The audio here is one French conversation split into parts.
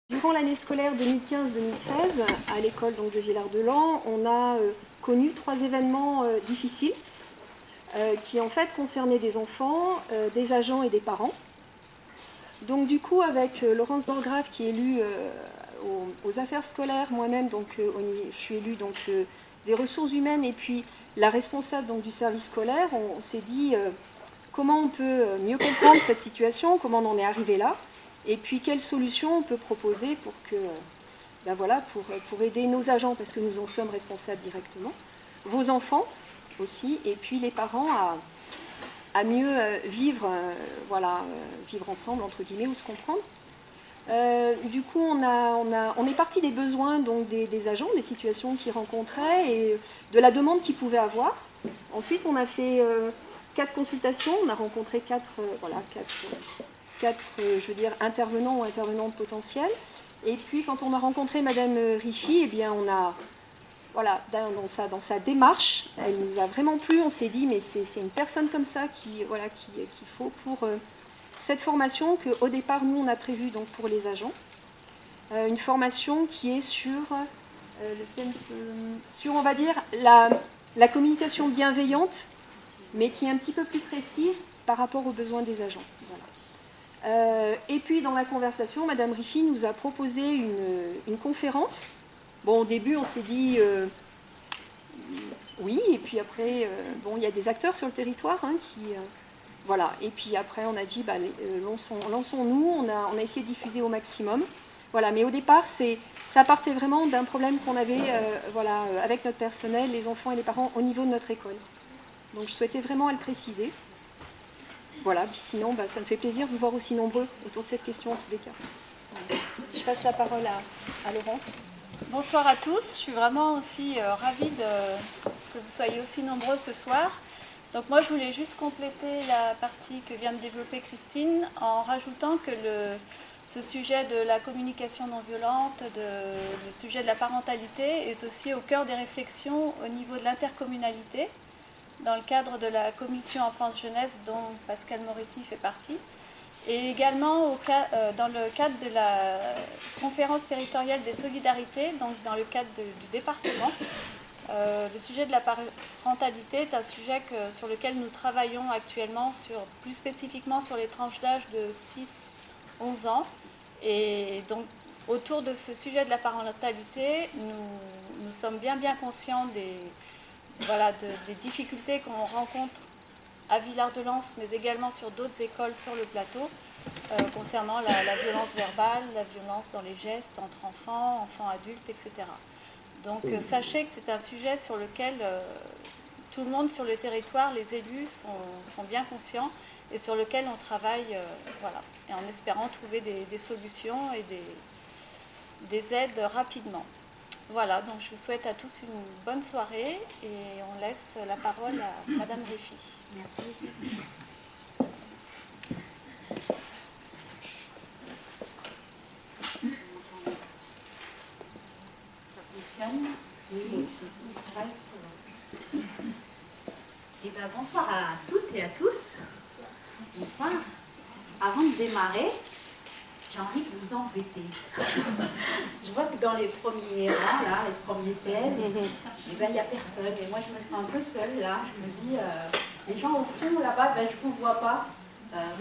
Durant l'année scolaire 2015-2016, à l'école de Villard-de-Lans, on a connu 3 événements difficiles qui en fait concernaient des enfants, des agents et des parents. Donc du coup, avec Laurence Borgrave qui est élue aux affaires scolaires, moi-même, je suis élue des ressources humaines et puis la responsable du service scolaire, on s'est dit comment on peut mieux comprendre cette situation, comment on en est arrivé là. Et puis, quelles solutions on peut proposer pour pour aider nos agents, parce que nous en sommes responsables directement, vos enfants aussi, et puis les parents à mieux vivre, vivre ensemble, entre guillemets, ou se comprendre. Du coup, on est parti des besoins des agents, des situations qu'ils rencontraient et de la demande qu'ils pouvaient avoir. Ensuite, on a fait 4 consultations, on a rencontré 4 intervenants ou intervenantes potentielles. Et puis, quand on a rencontré Madame Riffi, eh bien, on a, dans sa démarche, elle nous a vraiment plu. On s'est dit, mais c'est une personne comme ça qu'il faut pour cette formation qu'au départ, nous, on a prévue pour les agents. Une formation qui est sur, on va dire, la communication bienveillante, mais qui est un petit peu plus précise par rapport aux besoins des agents. Voilà. Et puis dans la conversation, Madame Riffi nous a proposé une conférence. Bon, au début, on s'est dit oui, et puis après, il y a des acteurs sur le territoire voilà. Et puis après, on a dit, lançons-nous, on a essayé de diffuser au maximum. Voilà, mais au départ, ça partait vraiment d'un problème qu'on avait avec notre personnel, les enfants et les parents, au niveau de notre école. Donc je souhaitais vraiment le préciser. Voilà, puis sinon, ça me fait plaisir de vous voir aussi nombreux autour de cette question en tous les cas. Je passe la parole à Laurence. Bonsoir à tous, je suis vraiment aussi ravie que vous soyez aussi nombreux ce soir. Donc moi je voulais juste compléter la partie que vient de développer Christine en rajoutant que ce sujet de la communication non violente, le sujet de la parentalité est aussi au cœur des réflexions au niveau de l'intercommunalité, dans le cadre de la commission enfance-jeunesse dont Pascal Moretti fait partie, et également dans le cadre de la conférence territoriale des solidarités, donc dans le cadre du département. Le sujet de la parentalité est un sujet sur lequel nous travaillons actuellement, plus spécifiquement sur les tranches d'âge de 6-11 ans. Et donc, autour de ce sujet de la parentalité, nous sommes bien conscients des difficultés qu'on rencontre à Villard-de-Lans, mais également sur d'autres écoles sur le plateau, concernant la violence verbale, la violence dans les gestes entre enfants, adultes, etc. Donc sachez que c'est un sujet sur lequel tout le monde sur le territoire, les élus, sont bien conscients et sur lequel on travaille et en espérant trouver des solutions et des aides rapidement. Voilà, donc je vous souhaite à tous une bonne soirée et on laisse la parole à Madame Riffi. Merci. Bonsoir à toutes et à tous. Bonsoir. Avant de démarrer, j'ai envie de vous embêter. Je vois que dans les premiers rangs, là, les premiers sièges, il n'y a personne. Et moi, je me sens un peu seule, là. Je me dis, les gens au fond, là-bas, je ne vous vois pas.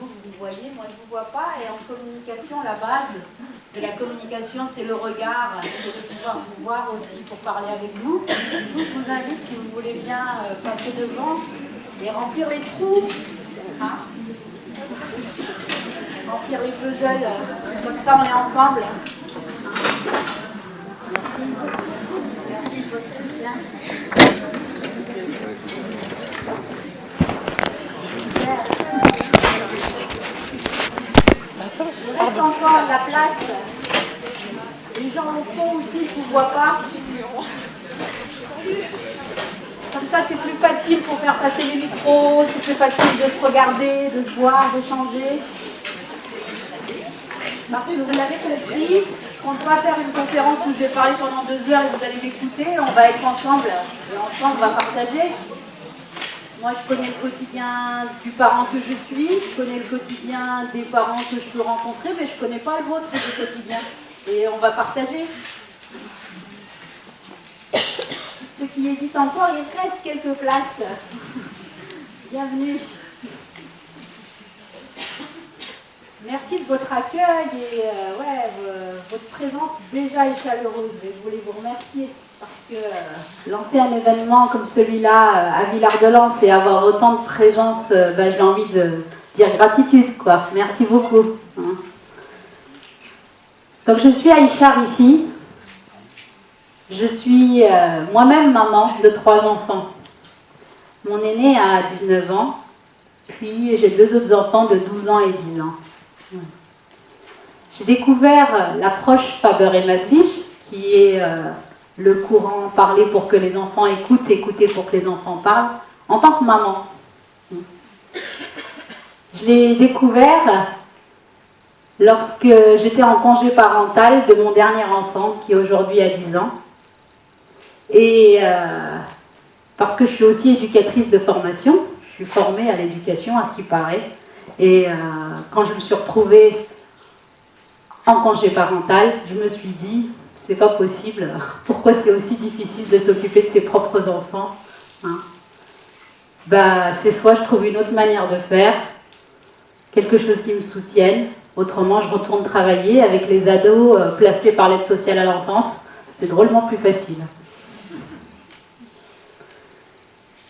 Vous voyez, moi, je ne vous vois pas. Et en communication, la base de la communication, c'est le regard. C'est de pouvoir vous voir aussi pour parler avec vous. Donc, je vous invite, si vous voulez bien, passer devant et remplir les trous. Hein, remplir les puzzles, comme ça on est ensemble. Merci de votre soutien. Il reste encore de la place. Les gens au fond aussi ne vous voient pas. Comme ça, c'est plus facile pour faire passer les micros, c'est plus facile de se regarder, de se voir, d'échanger. Parce que vous l'avez compris, on ne va pas faire une conférence où je vais parler pendant 2 heures et vous allez m'écouter. On va être ensemble et ensemble on va partager. Moi, je connais le quotidien du parent que je suis, je connais le quotidien des parents que je peux rencontrer, mais je ne connais pas le vôtre du quotidien. et on va partager. Ceux qui hésitent encore, il reste quelques places. Bienvenue. Merci de votre accueil et votre présence déjà est chaleureuse. Et je voulais vous remercier parce que lancer un événement comme celui-là à Villard-de-Lans et avoir autant de présence, j'ai envie de dire gratitude, quoi. Merci beaucoup. Donc je suis Aïcha Rifi. Je suis moi-même maman de 3 enfants. Mon aîné a 19 ans, puis j'ai 2 autres enfants de 12 ans et 10 ans. J'ai découvert l'approche Faber et Maslich, qui est le courant parler pour que les enfants écoutent, écouter pour que les enfants parlent, en tant que maman. Je l'ai découvert lorsque j'étais en congé parental de mon dernier enfant, qui aujourd'hui a 10 ans. Et parce que je suis aussi éducatrice de formation, je suis formée à l'éducation, à ce qui paraît. Et quand je me suis retrouvée en congé parental, je me suis dit, c'est pas possible, pourquoi c'est aussi difficile de s'occuper de ses propres enfants, hein? C'est soit je trouve une autre manière de faire, quelque chose qui me soutienne, autrement je retourne travailler avec les ados placés par l'aide sociale à l'enfance, c'est drôlement plus facile.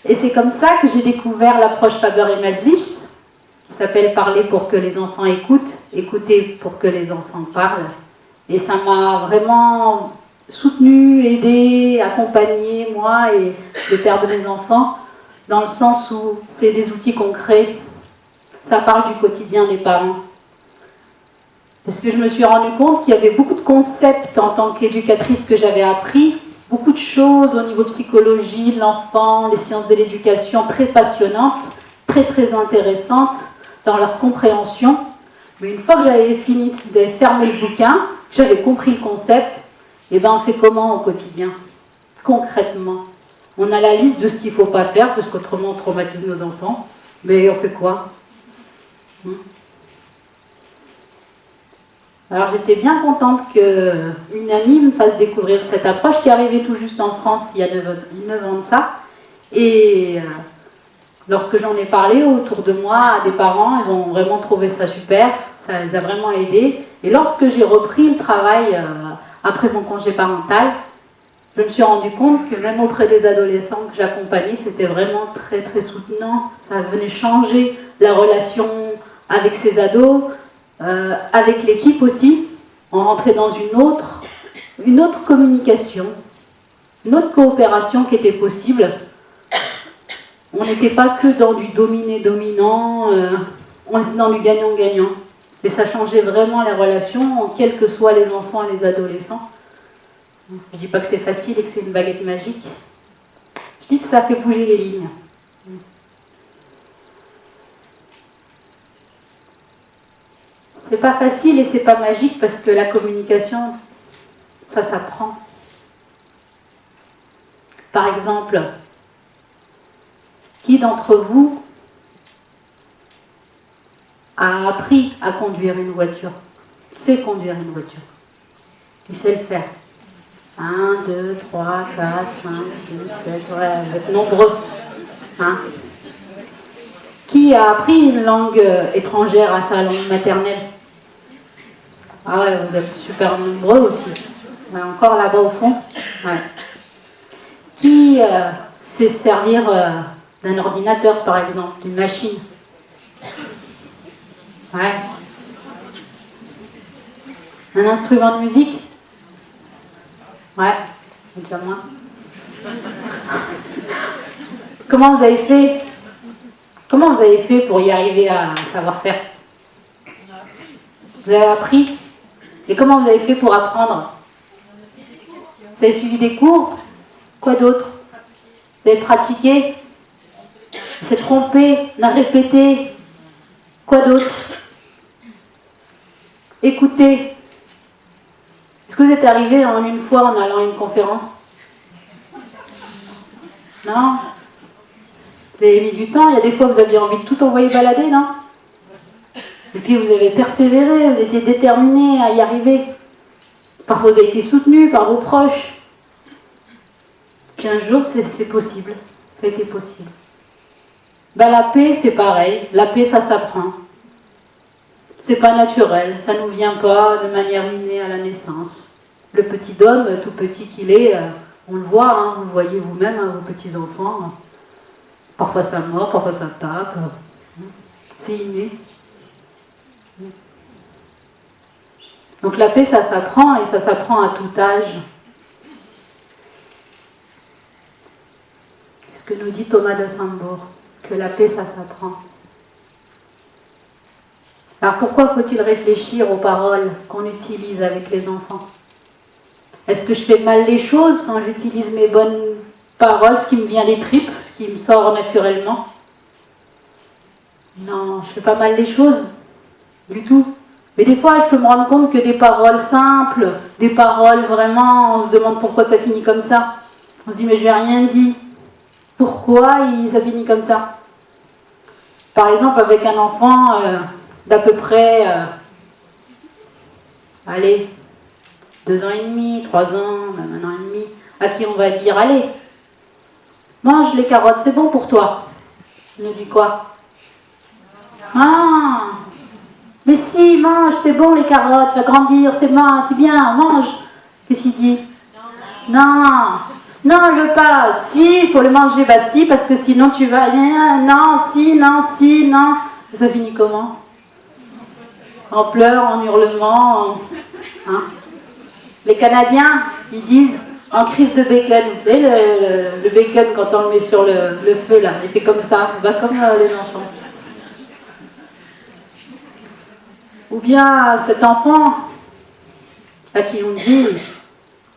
Et c'est comme ça que j'ai découvert l'approche Faber et Maslich, qui s'appelle Parler pour que les enfants écoutent, écouter pour que les enfants parlent. Et ça m'a vraiment soutenue, aidée, accompagnée, moi et le père de mes enfants, dans le sens où c'est des outils concrets. Ça parle du quotidien des parents. Parce que je me suis rendu compte qu'il y avait beaucoup de concepts en tant qu'éducatrice que j'avais appris, beaucoup de choses au niveau psychologie de l'enfant, les sciences de l'éducation très passionnantes, très très intéressantes dans leur compréhension. Mais une fois que j'avais fini de fermer le bouquin, que j'avais compris le concept, on fait comment au quotidien? Concrètement. On a la liste de ce qu'il ne faut pas faire, parce qu'autrement on traumatise nos enfants. Mais on fait quoi? Alors j'étais bien contente qu'une amie me fasse découvrir cette approche qui arrivait tout juste en France il y a 9 ans de ça. Et lorsque j'en ai parlé autour de moi à des parents, ils ont vraiment trouvé ça super, ça les a vraiment aidés. Et lorsque j'ai repris le travail après mon congé parental, je me suis rendu compte que même auprès des adolescents que j'accompagnais, c'était vraiment très très soutenant. Ça venait changer la relation avec ces ados, avec l'équipe aussi. On rentrait dans une autre communication, une autre coopération qui était possible. On n'était pas que dans du dominé-dominant, on était dans du gagnant-gagnant. Et ça changeait vraiment les relations, quels que soient les enfants et les adolescents. Je ne dis pas que c'est facile et que c'est une baguette magique. Je dis que ça fait bouger les lignes. C'est pas facile et c'est pas magique parce que la communication, ça s'apprend. Par exemple, qui d'entre vous a appris à conduire une voiture? Sait conduire une voiture? Il sait le faire. 1, 2, 3, 4, 5, 6, 7, vous êtes nombreux. Hein? Qui a appris une langue étrangère à sa langue maternelle? Ah ouais, vous êtes super nombreux aussi. Encore là-bas au fond. Ouais. Qui sait servir d'un ordinateur, par exemple, d'une machine? Ouais. Un instrument de musique? Ouais, déjà moins. Comment vous avez fait? Comment vous avez fait pour y arriver à savoir faire? Vous avez appris? Et comment vous avez fait pour apprendre? Vous avez suivi des cours? Quoi d'autre? Vous avez pratiqué? Vous êtes trompé? On a répété? Quoi d'autre? Écoutez. Est-ce que vous êtes arrivé en une fois en allant à une conférence? Non? Vous avez mis du temps, il y a des fois vous aviez envie de tout envoyer balader, non? Et puis vous avez persévéré, vous étiez déterminé à y arriver. Parfois vous avez été soutenu par vos proches. Puis un jour, c'est possible. Ça a été possible. Ben, la paix, c'est pareil. La paix, ça s'apprend. C'est pas naturel. Ça ne nous vient pas de manière innée à la naissance. Le petit homme, tout petit qu'il est, on le voit, hein, vous le voyez vous-même, hein, vos petits-enfants. Parfois ça mord, parfois ça tape. C'est inné. Donc la paix, ça s'apprend et ça s'apprend à tout âge. Ce que nous dit Thomas de Saint-Maur, que la paix, ça s'apprend. Alors pourquoi faut-il réfléchir aux paroles qu'on utilise avec les enfants? Est-ce que je fais mal les choses quand j'utilise mes bonnes paroles, ce qui me vient des tripes, ce qui me sort naturellement? Non, je fais pas mal les choses, du tout. Mais des fois, je peux me rendre compte que des paroles simples, des paroles vraiment, on se demande pourquoi ça finit comme ça. On se dit, mais je n'ai rien dit. Pourquoi ça finit comme ça? Par exemple, avec un enfant d'à peu près, allez, 2 ans et demi, 3 ans, même 1 an et demi, à qui on va dire, allez, mange les carottes, c'est bon pour toi. Il nous dit quoi? Ah, mais si, mange, c'est bon les carottes, tu vas grandir, c'est bon, c'est bien, mange. Qu'est-ce qu'il dit? Non, non, je veux pas. Si, il faut le manger, bah si, parce que sinon tu vas... Non, si, non. Ça finit comment? En pleurs, en hurlements, hein? Les Canadiens, ils disent en crise de bacon. Vous savez, le bacon, quand on le met sur le feu, là, il fait comme ça, bah, comme les enfants. Ou bien cet enfant à qui on dit,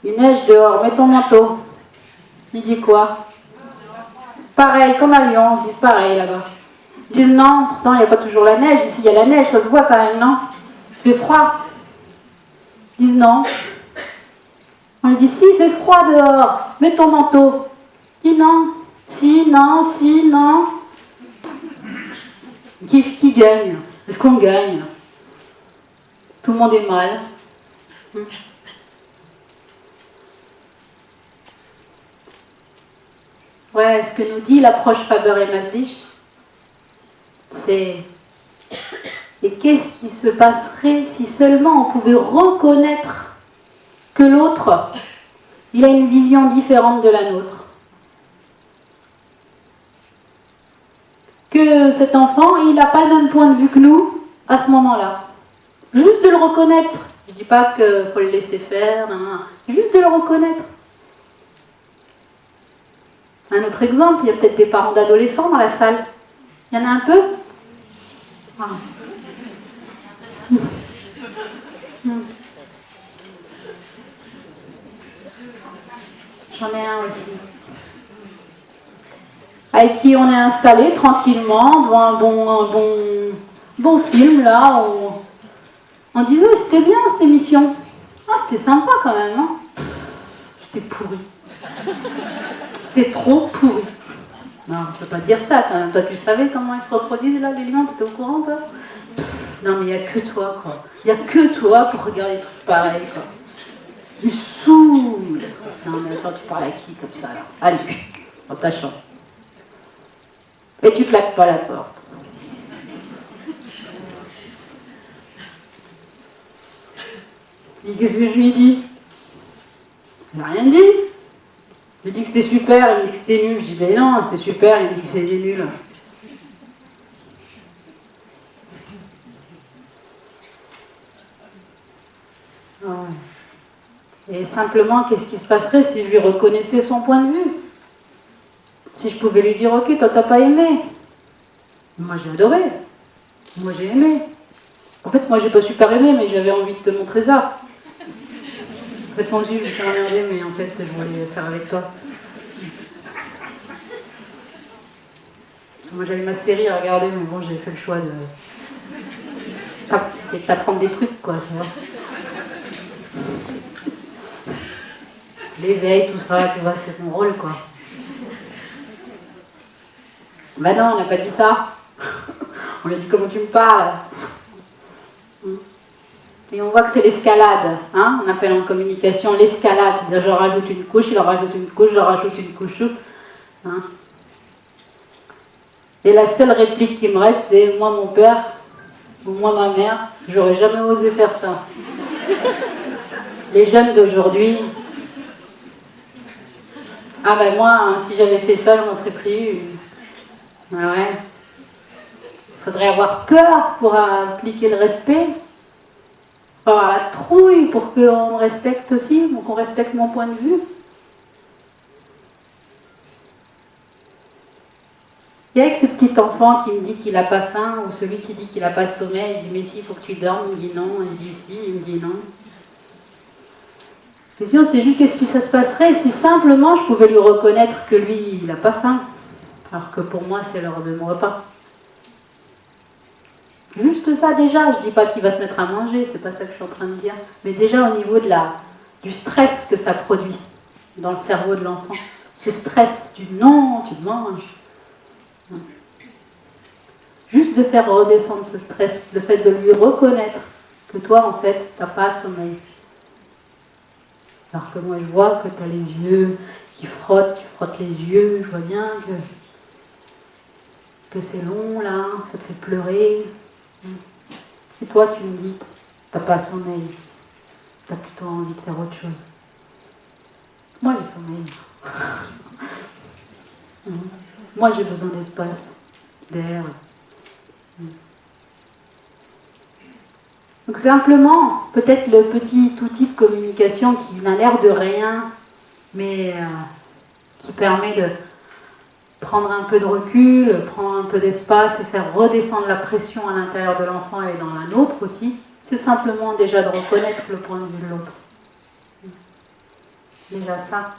il neige dehors, mets ton manteau. Il dit quoi? Pareil, comme à Lyon, ils disent pareil là-bas. Ils disent non, pourtant il n'y a pas toujours la neige, ici il y a la neige, ça se voit quand même, non? Il fait froid. Ils disent non. On lui dit si, il fait froid dehors, mets ton manteau. Il dit non, si, non. Qui gagne? Est-ce qu'on gagne? Tout le monde est mal. Ouais, ce que nous dit l'approche Faber et Maslich, c'est et qu'est-ce qui se passerait si seulement on pouvait reconnaître que l'autre, il a une vision différente de la nôtre. Que cet enfant, il n'a pas le même point de vue que nous à ce moment-là. Juste de le reconnaître. Je ne dis pas qu'il faut le laisser faire, non. Juste de le reconnaître. Un autre exemple, il y a peut-être des parents d'adolescents dans la salle. Il y en a un peu? Ah. J'en ai un aussi. Avec qui on est installé tranquillement devant un bon film là. On disait oh, c'était bien cette émission. Ah, c'était sympa quand même. Hein, c'était pourri. C'était trop pourri. Non, on ne peut pas dire ça quand même. Toi, tu savais comment ils se reproduisent là, les lions? Tu étais au courant, toi? Non, mais il n'y a que toi, quoi. Il n'y a que toi pour regarder des trucs pareils, quoi. Tu saoules. Non, mais attends, tu parles à qui comme ça, là? Allez, dans ta chambre. Et tu claques pas la porte. Il dit, qu'est-ce que je lui ai dit? Il n'a rien dit. Je lui ai dit que c'était super, il me dit que c'était nul. Je dis, ben non, c'était super, il me dit que c'était nul. Ouais. Et simplement, qu'est-ce qui se passerait si je lui reconnaissais son point de vue? Si je pouvais lui dire, ok, toi t'as pas aimé. Moi j'ai adoré. Moi j'ai aimé. En fait, moi j'ai pas super aimé, mais j'avais envie de te montrer ça. En fait, moi aussi je me suis emmerdée, mais en fait, je voulais faire avec toi. Moi j'avais ma série à regarder, mais bon, j'ai fait le choix de... C'est d'apprendre des trucs, quoi, tu vois. L'éveil, tout ça, tu vois, c'est mon rôle, quoi. Ben non, on n'a pas dit ça. On lui a dit comment tu me parles. Et on voit que c'est l'escalade, hein, on appelle en communication l'escalade, c'est-à-dire je rajoute une couche, il en rajoute une couche, je rajoute une couche. Hein. Et la seule réplique qui me reste, c'est moi mon père, ou moi ma mère, j'aurais jamais osé faire ça. Les jeunes d'aujourd'hui, ah ben moi, hein, si j'avais fait ça, je m'en serais pris une. Ah ouais. Il faudrait avoir peur pour appliquer le respect. Il faut avoir la trouille pour qu'on me respecte aussi, pour qu'on respecte mon point de vue. Et avec ce petit enfant qui me dit qu'il n'a pas faim, ou celui qui dit qu'il n'a pas sommeil, il dit mais si, il faut que tu dormes, il me dit non, il dit si, il me dit non. La question c'est juste qu'est-ce qui ça se passerait si simplement je pouvais lui reconnaître que lui, il n'a pas faim, alors que pour moi c'est l'heure de mon repas. Juste ça déjà, je ne dis pas qu'il va se mettre à manger, c'est pas ça que je suis en train de dire, mais déjà au niveau du stress que ça produit dans le cerveau de l'enfant, ce stress du non, tu manges. Juste de faire redescendre ce stress, le fait de lui reconnaître que toi en fait, tu n'as pas sommeil. Alors que moi je vois que tu as les yeux qui frottent, tu frottes les yeux, je vois bien que c'est long là, ça te fait pleurer. Et toi, tu me dis, t'as pas sommeil, t'as plutôt envie de faire autre chose. Moi, j'ai sommeil. Moi, j'ai besoin d'espace, d'air. Donc simplement, peut-être le petit outil de communication qui n'a l'air de rien, mais qui permet de prendre un peu de recul, prendre un peu d'espace et faire redescendre la pression à l'intérieur de l'enfant et dans la nôtre aussi, c'est simplement déjà de reconnaître le point de vue de l'autre. Déjà ça.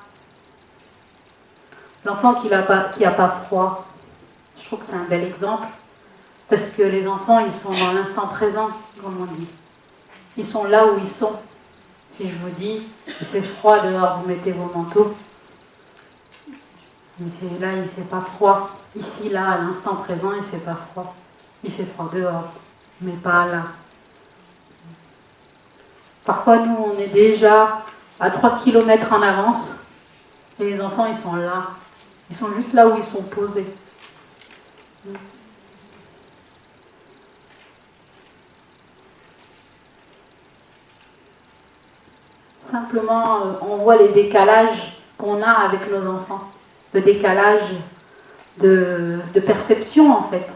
L'enfant qui n'a pas froid, je trouve que c'est un bel exemple, parce que les enfants, ils sont dans l'instant présent, comme on dit. Ils sont là où ils sont. Si je vous dis, il fait froid dehors, vous mettez vos manteaux. Là, il ne fait pas froid. Ici, là, à l'instant présent, il ne fait pas froid. Il fait froid dehors, mais pas là. Parfois, nous, on est déjà à 3 km en avance, et les enfants, ils sont là. Ils sont juste là où ils sont posés. Simplement, on voit les décalages qu'on a avec nos enfants. Le décalage de perception, en fait.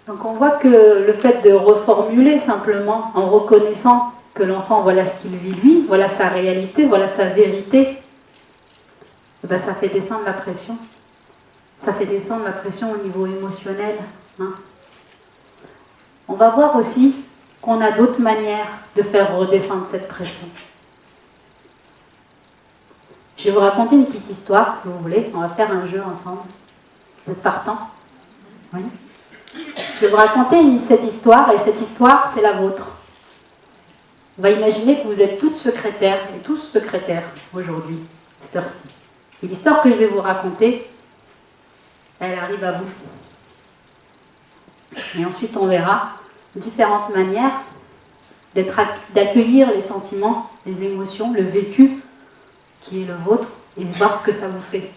Donc on voit que le fait de reformuler simplement, en reconnaissant que l'enfant, voilà ce qu'il vit lui, voilà sa réalité, voilà sa vérité, ben ça fait descendre la pression. Ça fait descendre la pression au niveau émotionnel. Hein. On va voir aussi qu'on a d'autres manières de faire redescendre cette pression. Je vais vous raconter une petite histoire, si vous voulez. On va faire un jeu ensemble. Vous êtes partants ? Oui. Je vais vous raconter cette histoire, et cette histoire, c'est la vôtre. On va imaginer que vous êtes toutes secrétaires, et tous secrétaires aujourd'hui, cette heure-ci. Et l'histoire que je vais vous raconter, elle arrive à vous. Et ensuite, on verra différentes manières d'accueillir les sentiments, les émotions, le vécu qui est le vôtre, et voir ce que ça vous fait.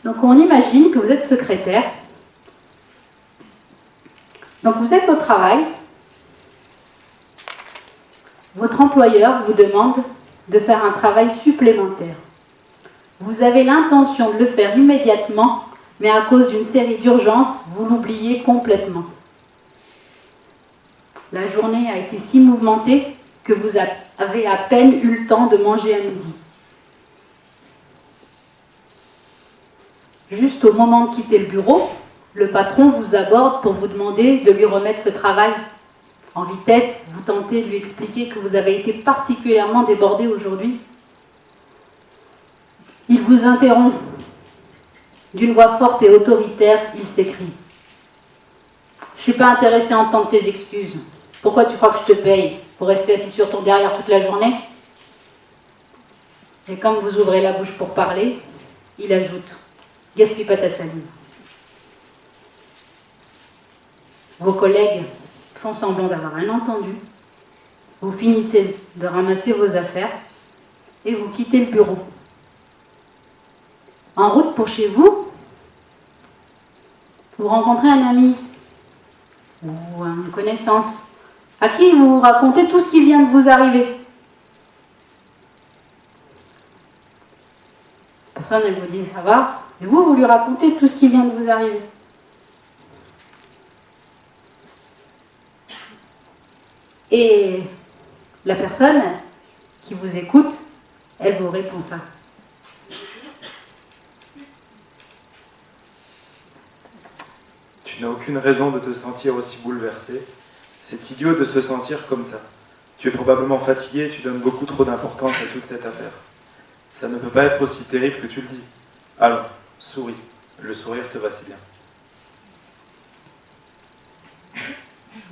Donc, on imagine que vous êtes secrétaire. Donc, vous êtes au travail. Votre employeur vous demande de faire un travail supplémentaire. Vous avez l'intention de le faire immédiatement, mais à cause d'une série d'urgences, vous l'oubliez complètement. La journée a été si mouvementée que vous avez à peine eu le temps de manger à midi. Juste au moment de quitter le bureau, le patron vous aborde pour vous demander de lui remettre ce travail. En vitesse, vous tentez de lui expliquer que vous avez été particulièrement débordé aujourd'hui. Il vous interrompt. D'une voix forte et autoritaire, il s'écrie. « Je ne suis pas intéressé à entendre tes excuses. Pourquoi tu crois que je te paye? Pour rester assis sur ton derrière toute la journée ?» Et comme vous ouvrez la bouche pour parler, il ajoute « Gaspille pas ta salive. » Vos collègues font semblant d'avoir rien entendu. Vous finissez de ramasser vos affaires et vous quittez le bureau. En route pour chez vous, vous rencontrez un ami ou une connaissance à qui vous racontez tout ce qui vient de vous arriver. La personne, elle vous dit ça va, et vous lui racontez tout ce qui vient de vous arriver. Et la personne qui vous écoute, elle vous répond ça. Tu n'as aucune raison de te sentir aussi bouleversé. C'est idiot de se sentir comme ça. Tu es probablement fatigué et tu donnes beaucoup trop d'importance à toute cette affaire. Ça ne peut pas être aussi terrible que tu le dis. Alors, souris. Le sourire te va si bien.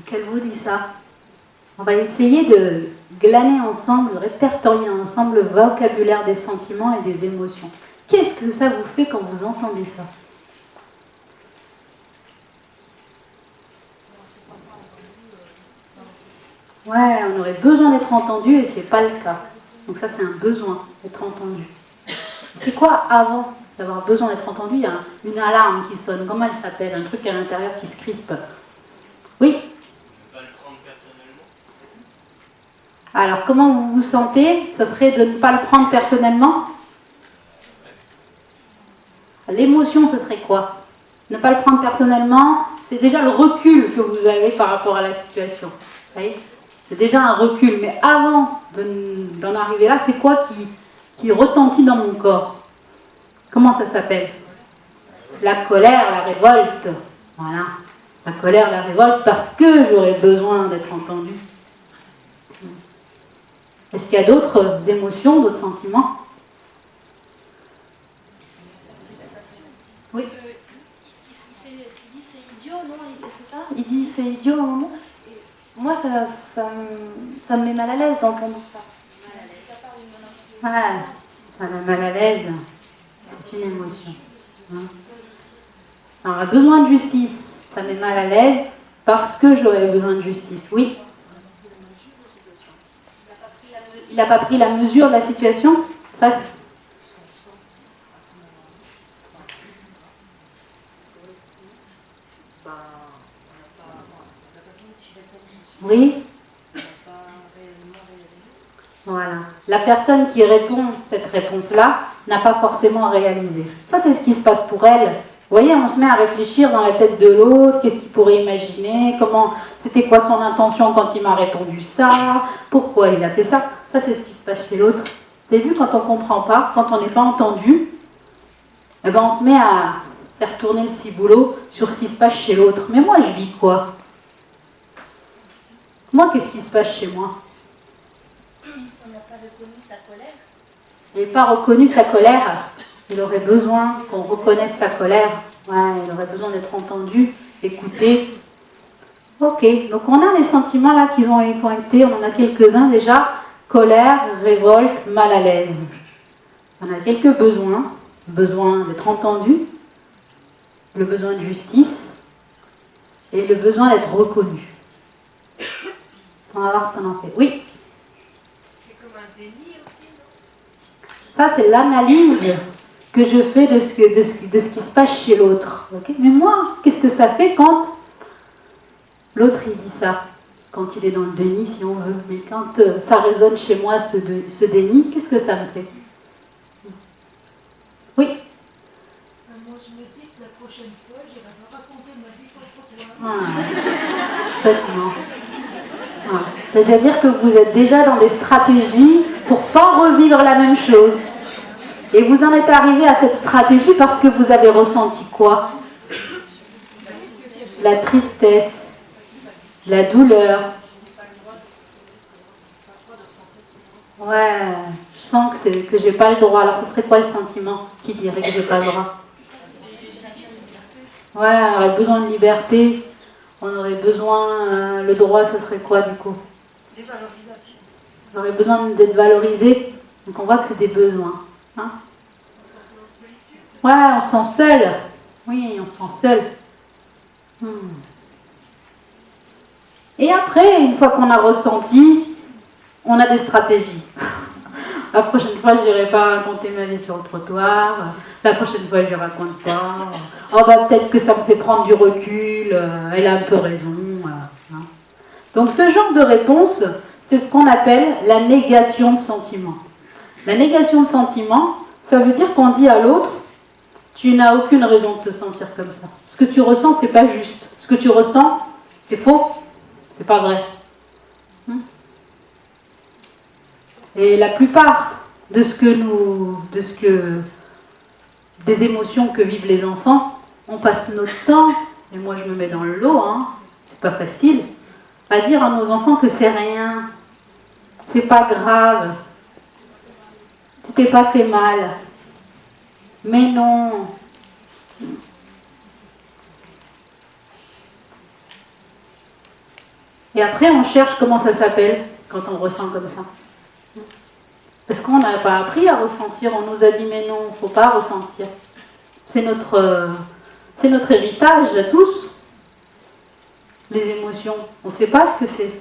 Qu'elle vous dit ça. On va essayer de glaner ensemble, de répertorier ensemble le vocabulaire des sentiments et des émotions. Qu'est-ce que ça vous fait quand vous entendez ça? Ouais, on aurait besoin d'être entendu et c'est pas le cas. Donc ça, c'est un besoin d'être entendu. C'est quoi avant d'avoir besoin d'être entendu? Il y a une alarme qui sonne. Comment elle s'appelle? Un truc à l'intérieur qui se crispe. Oui? Ne pas le prendre personnellement. Alors, comment vous vous sentez? Ce serait de ne pas le prendre personnellement? L'émotion, ce serait quoi? Ne pas le prendre personnellement, c'est déjà le recul que vous avez par rapport à la situation. Vous voyez? C'est déjà un recul. Mais avant d'en arriver là, c'est quoi qui retentit dans mon corps? Comment ça s'appelle? La colère, la révolte. Voilà. La colère, la révolte, parce que j'aurais besoin d'être entendue. Est-ce qu'il y a d'autres émotions, d'autres sentiments? Oui. Ce qu'il dit, c'est idiot, non? C'est ça? Il dit c'est idiot à un moment. Et moi, ça me met mal à l'aise d'entendre ça. Ouais, ça met mal à l'aise. C'est une émotion. Alors, on a besoin de justice. Ça met mal à l'aise parce que j'aurais besoin de justice. Oui. Il n'a pas pris la mesure de la situation. Ça, oui. Voilà. La personne qui répond cette réponse-là n'a pas forcément réalisé. Ça, c'est ce qui se passe pour elle. Vous voyez, on se met à réfléchir dans la tête de l'autre, qu'est-ce qu'il pourrait imaginer, c'était quoi son intention quand il m'a répondu ça, pourquoi il a fait ça. Ça, c'est ce qui se passe chez l'autre. Vous avez vu, quand on ne comprend pas, quand on n'est pas entendu, eh ben, on se met à faire tourner le ciboulot sur ce qui se passe chez l'autre. Mais moi, je vis quoi? Moi, qu'est-ce qui se passe chez moi? On n'a pas reconnu sa colère. Il n'a pas reconnu sa colère. Il aurait besoin qu'on reconnaisse sa colère. Ouais, il aurait besoin d'être entendu, écouté. Ok, donc on a des sentiments là qui ont été, on en a quelques-uns déjà. Colère, révolte, mal à l'aise. On a quelques besoins. Besoin d'être entendu, le besoin de justice et le besoin d'être reconnu. On va voir ce qu'on en fait. Oui? C'est comme un déni aussi, non? Ça, c'est l'analyse que je fais de ce qui se passe chez l'autre. Okay? Mais moi, qu'est-ce que ça fait quand l'autre il dit ça? Quand il est dans le déni, si on veut. Mais quand ça résonne chez moi, ce déni, qu'est-ce que ça me fait? Oui? Moi, je me dis que la prochaine fois, j'irai pas raconter ma vie contre toi. Complètement. C'est-à-dire que vous êtes déjà dans des stratégies pour ne pas revivre la même chose. Et vous en êtes arrivé à cette stratégie parce que vous avez ressenti quoi? La tristesse, la douleur. Ouais, je sens que j'ai pas le droit. Alors ce serait quoi le sentiment qui dirait que j'ai pas le droit? Ouais, on aurait besoin de liberté. On aurait besoin, le droit, ce serait quoi du coup? Dévalorisation. On aurait besoin d'être valorisé. Donc on voit que c'est des besoins. Hein? Ouais, on se sent seul. Oui, on se sent seul. Et après, une fois qu'on a ressenti, on a des stratégies. La prochaine fois, je n'irai pas raconter ma vie sur le trottoir. La prochaine fois, je ne raconte pas. Oh, bah, peut-être que ça me fait prendre du recul. Elle a un peu raison. Hein. Donc, ce genre de réponse, c'est ce qu'on appelle la négation de sentiment. La négation de sentiment, ça veut dire qu'on dit à l'autre, tu n'as aucune raison de te sentir comme ça. Ce que tu ressens, c'est pas juste. Ce que tu ressens, c'est faux. C'est pas vrai. Et la plupart des émotions que vivent les enfants, on passe notre temps, et moi je me mets dans le lot, hein, c'est pas facile, à dire à nos enfants que c'est rien, c'est pas grave, tu t'es pas fait mal. Mais non. Et après on cherche comment ça s'appelle quand on ressent comme ça. Parce qu'on n'a pas appris à ressentir, on nous a dit mais non, il ne faut pas ressentir. C'est notre héritage à tous, les émotions. On ne sait pas ce que c'est.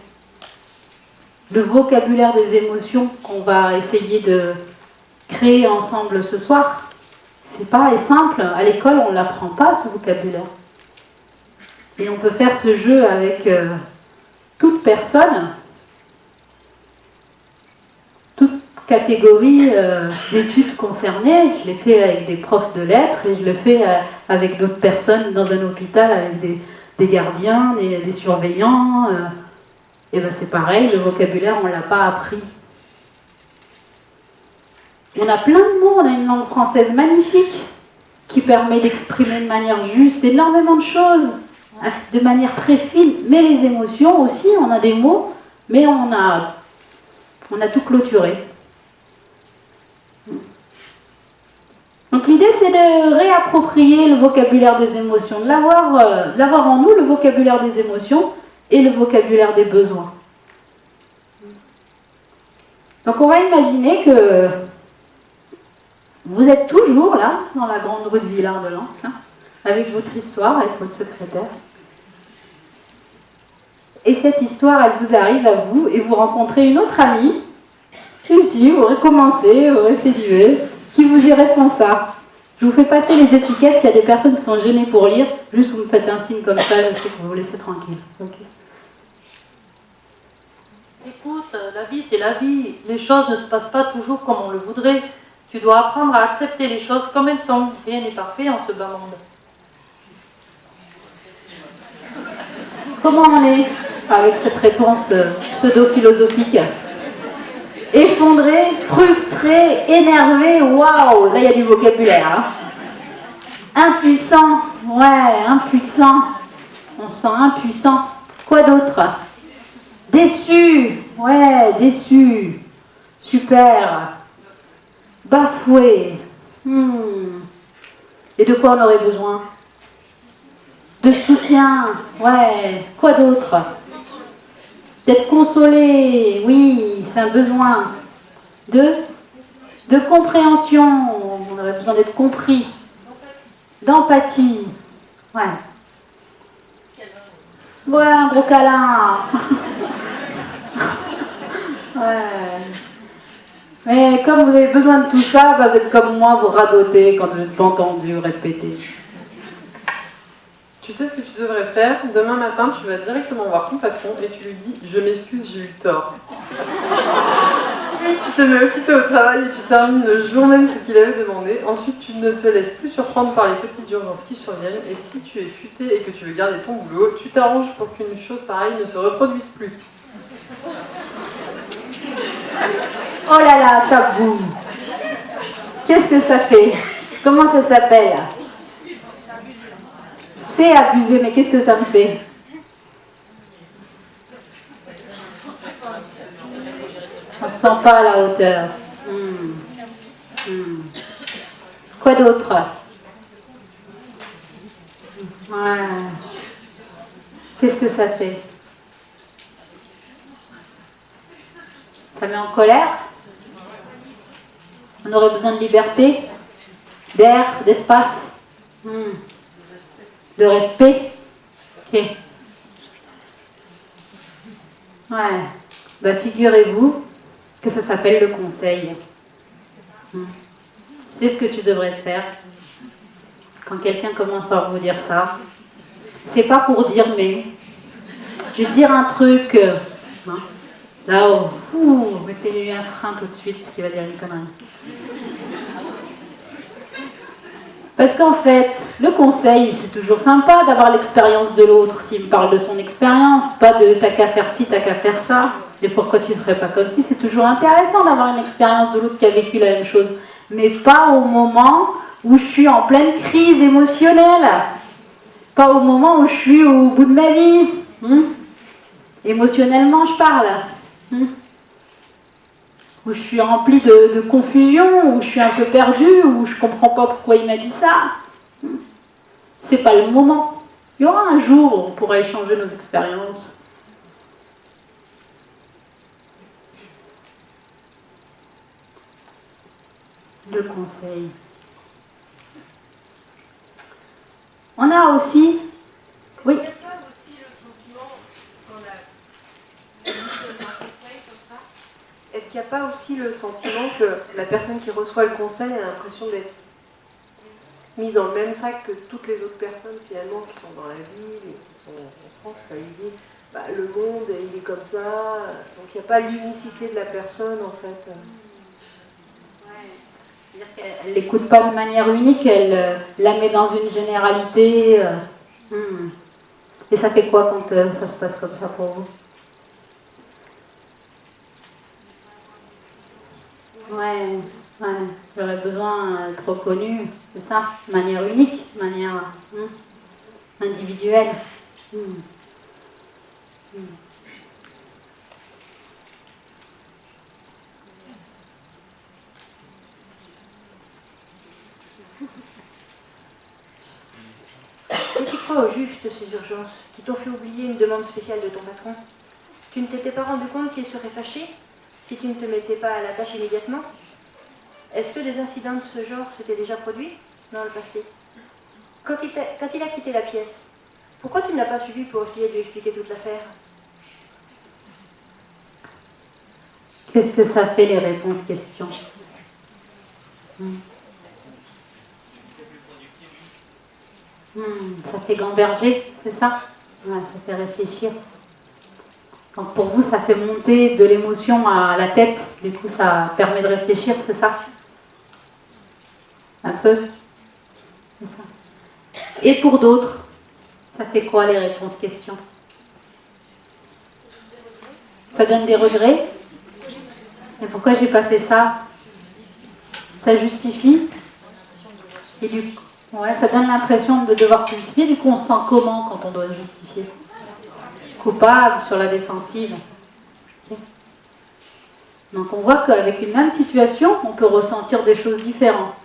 Le vocabulaire des émotions qu'on va essayer de créer ensemble ce soir, c'est pas simple. À l'école, on ne l'apprend pas ce vocabulaire. Et on peut faire ce jeu avec toute personne, catégorie d'études concernées. Je l'ai fait avec des profs de lettres et je le fais avec d'autres personnes dans un hôpital, avec des gardiens, des surveillants. Et ben c'est pareil, le vocabulaire, on ne l'a pas appris. On a plein de mots, on a une langue française magnifique qui permet d'exprimer de manière juste énormément de choses, de manière très fine. Mais les émotions aussi, on a des mots, mais on a tout clôturé. Donc l'idée c'est de réapproprier le vocabulaire des émotions, de l'avoir en nous, le vocabulaire des émotions et le vocabulaire des besoins. Donc on va imaginer que vous êtes toujours là, dans la grande rue de Villard-de-Lans, avec votre histoire, avec votre secrétaire. Et cette histoire, elle vous arrive à vous et vous rencontrez une autre amie. Ici, vous recommencez, vous récidivez, qui vous y répond ça. Je vous fais passer les étiquettes, s'il y a des personnes qui sont gênées pour lire, juste vous me faites un signe comme ça, je sais que vous vous laissez tranquille. Okay. Écoute, la vie c'est la vie, les choses ne se passent pas toujours comme on le voudrait. Tu dois apprendre à accepter les choses comme elles sont, rien n'est parfait en ce bas monde. Comment on est avec cette réponse pseudo-philosophique? Effondré, frustré, énervé, waouh, là il y a du vocabulaire. Hein. Impuissant, ouais, impuissant. On se sent impuissant. Quoi d'autre? Déçu, ouais, déçu. Super. Bafoué. Et de quoi on aurait besoin? De soutien, ouais. Quoi d'autre? D'être consolé, oui, c'est un besoin. De compréhension, on aurait besoin d'être compris. D'empathie, ouais. Voilà, un gros câlin. Ouais. Mais comme vous avez besoin de tout ça, bah vous êtes comme moi, vous radotez quand vous n'êtes pas entendu répéter. Tu sais ce que tu devrais faire? Demain matin, tu vas directement voir ton patron et tu lui dis « Je m'excuse, j'ai eu tort ». Puis tu te mets aussitôt au travail et tu termines le jour même ce qu'il avait demandé. Ensuite, tu ne te laisses plus surprendre par les petites urgences qui surviennent. Et si tu es futé et que tu veux garder ton boulot, tu t'arranges pour qu'une chose pareille ne se reproduise plus. Oh là là, ça boum. Qu'est-ce que ça fait? Comment ça s'appelle? C'est abusé, mais qu'est-ce que ça me fait? On ne se sent pas à la hauteur. Quoi d'autre? Ouais. Qu'est-ce que ça fait? Ça met en colère? On aurait besoin de liberté, d'air, d'espace, de respect. Ok. Ouais, bah figurez-vous que ça s'appelle le conseil. C'est ce que tu devrais faire quand quelqu'un commence par vous dire ça. C'est pas pour dire mais. Je vais te dire un truc. Là, mettez-lui un frein tout de suite qui va dire une connerie. Parce qu'en fait, le conseil, c'est toujours sympa d'avoir l'expérience de l'autre. S'il me parle de son expérience, pas de t'as qu'à faire ci, t'as qu'à faire ça. Et pourquoi tu ne ferais pas comme si? C'est toujours intéressant d'avoir une expérience de l'autre qui a vécu la même chose. Mais pas au moment où je suis en pleine crise émotionnelle. Pas au moment où je suis au bout de ma vie. Émotionnellement, je parle. Où je suis remplie de confusion, où je suis un peu perdue, où je comprends pas pourquoi il m'a dit ça. C'est pas le moment. Il y aura un jour où on pourra échanger nos expériences. Le conseil. On a aussi... Oui. Est-ce qu'il n'y a pas aussi le sentiment que la personne qui reçoit le conseil a l'impression d'être mise dans le même sac que toutes les autres personnes finalement qui sont dans la ville et qui sont en France? Il dit, le monde il est comme ça, donc il n'y a pas l'unicité de la personne en fait. C'est-à-dire qu'elle l'écoute pas de manière unique, elle la met dans une généralité. Et ça fait quoi quand ça se passe comme ça pour vous? Ouais, j'aurais besoin d'être reconnue, c'est ça, de manière unique, de manière individuelle. Et tu crois au juste de ces urgences qui t'ont fait oublier une demande spéciale de ton patron? Tu ne t'étais pas rendu compte qu'il serait fâché si tu ne te mettais pas à la tâche immédiatement? Est-ce que des incidents de ce genre s'étaient déjà produits dans le passé? Quand il a quitté la pièce, pourquoi tu ne l'as pas suivi pour essayer de lui expliquer toute l'affaire? Qu'est-ce que ça fait les réponses questions? Ça fait gamberger, c'est ça? Ouais, ça fait réfléchir. Donc pour vous, ça fait monter de l'émotion à la tête, du coup ça permet de réfléchir, c'est ça? Un peu? C'est ça. Et pour d'autres, ça fait quoi les réponses questions? Ça donne des regrets? Mais pourquoi j'ai pas fait ça? Ça justifie? Et du coup, ça donne l'impression de devoir se justifier, du coup on se sent comment quand on doit se justifier? Coupable, sur la défensive. Donc on voit qu'avec une même situation, on peut ressentir des choses différentes.